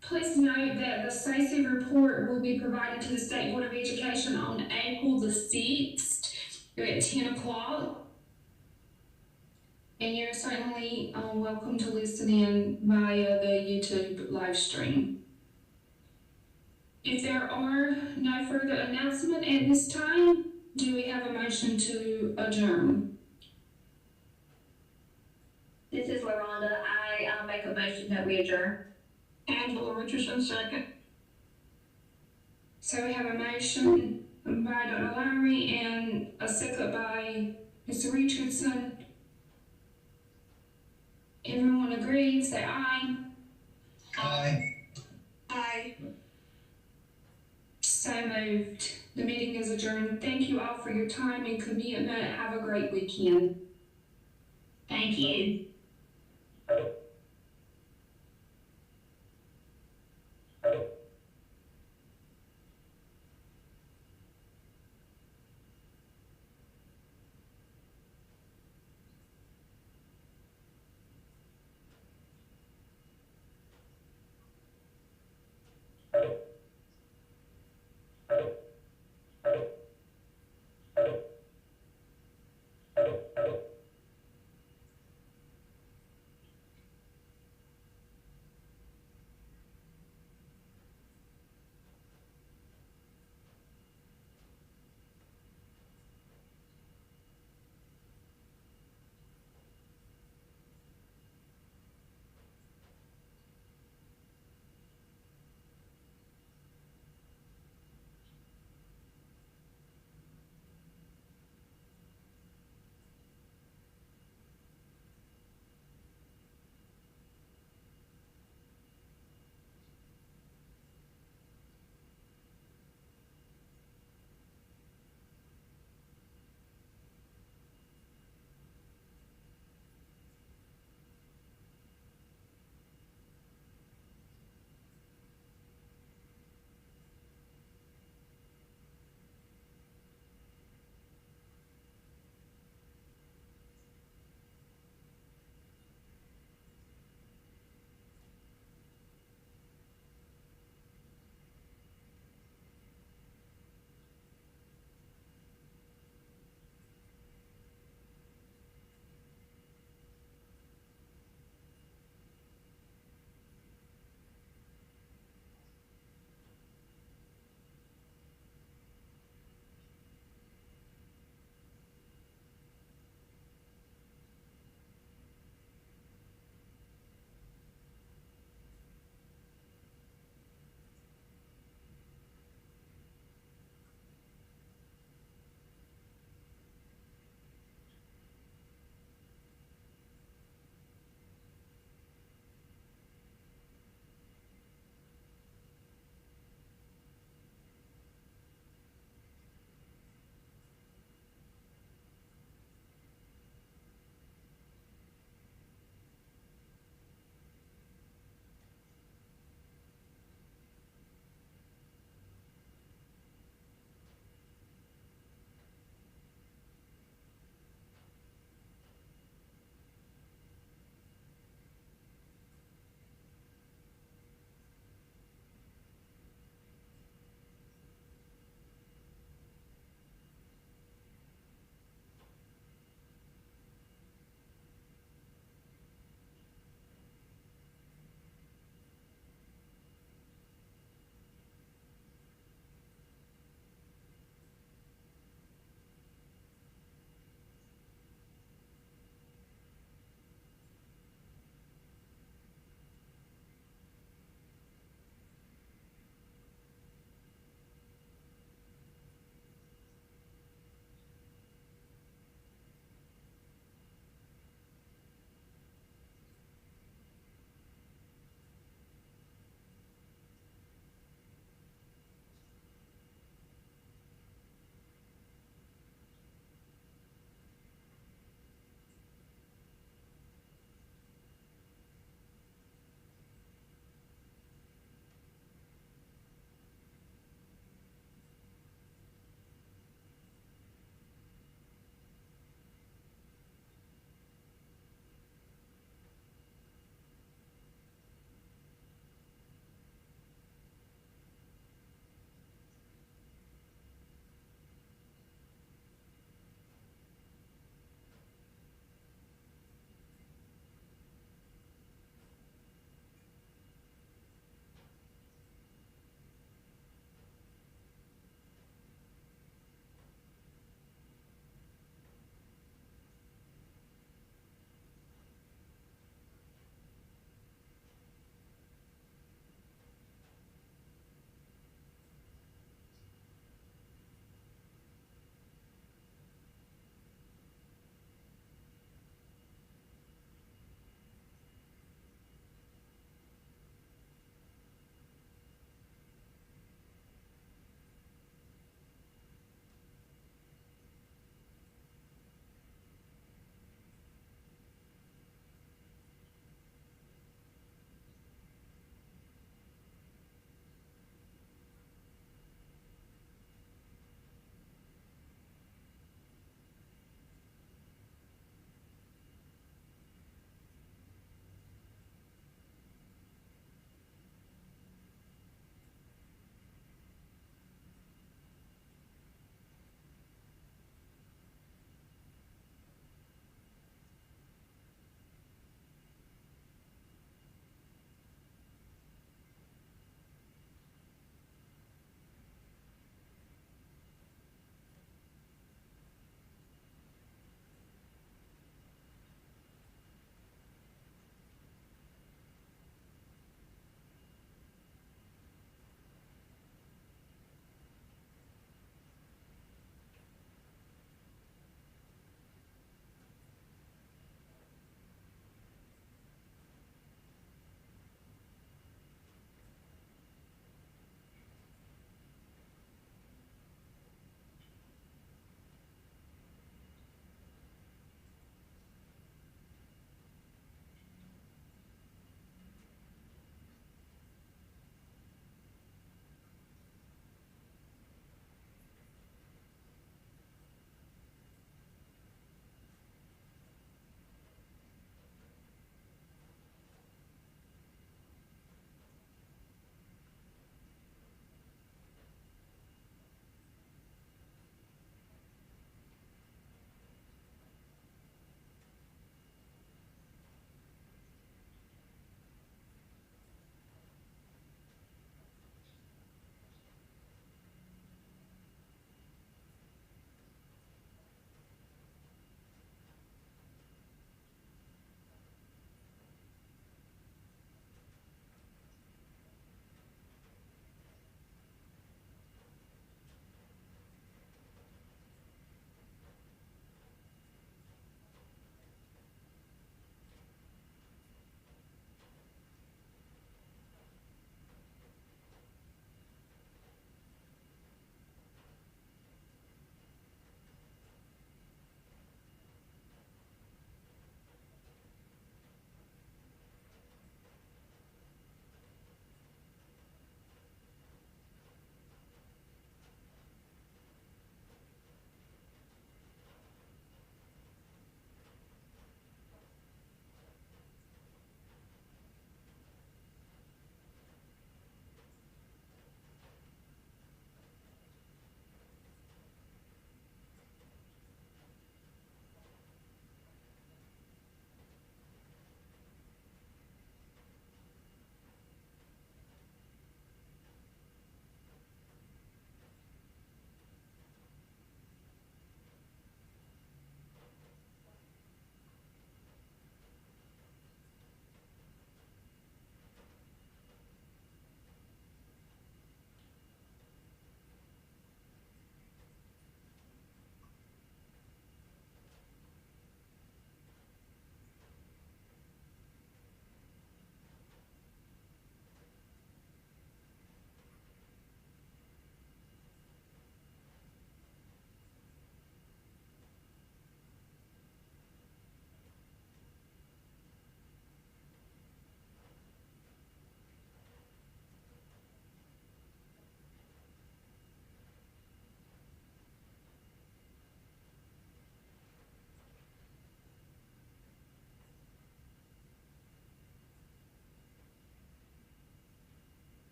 [SPEAKER 3] Please note that the Stacey report will be provided to the State Board of Education on April the 6th at 10 o'clock. And you're certainly welcome to listen in via the YouTube live stream. If there are no further announcement at this time, do we have a motion to adjourn?
[SPEAKER 11] This is LaRonda. I make a motion that we adjourn.
[SPEAKER 9] Angela Richardson, second.
[SPEAKER 3] So we have a motion by Dr. Lowry and a second by Mr. Richardson. Everyone agrees, say aye.
[SPEAKER 7] Aye.
[SPEAKER 10] Aye.
[SPEAKER 3] So moved. The meeting is adjourned. Thank you all for your time and commitment. Have a great weekend.
[SPEAKER 11] Thank you.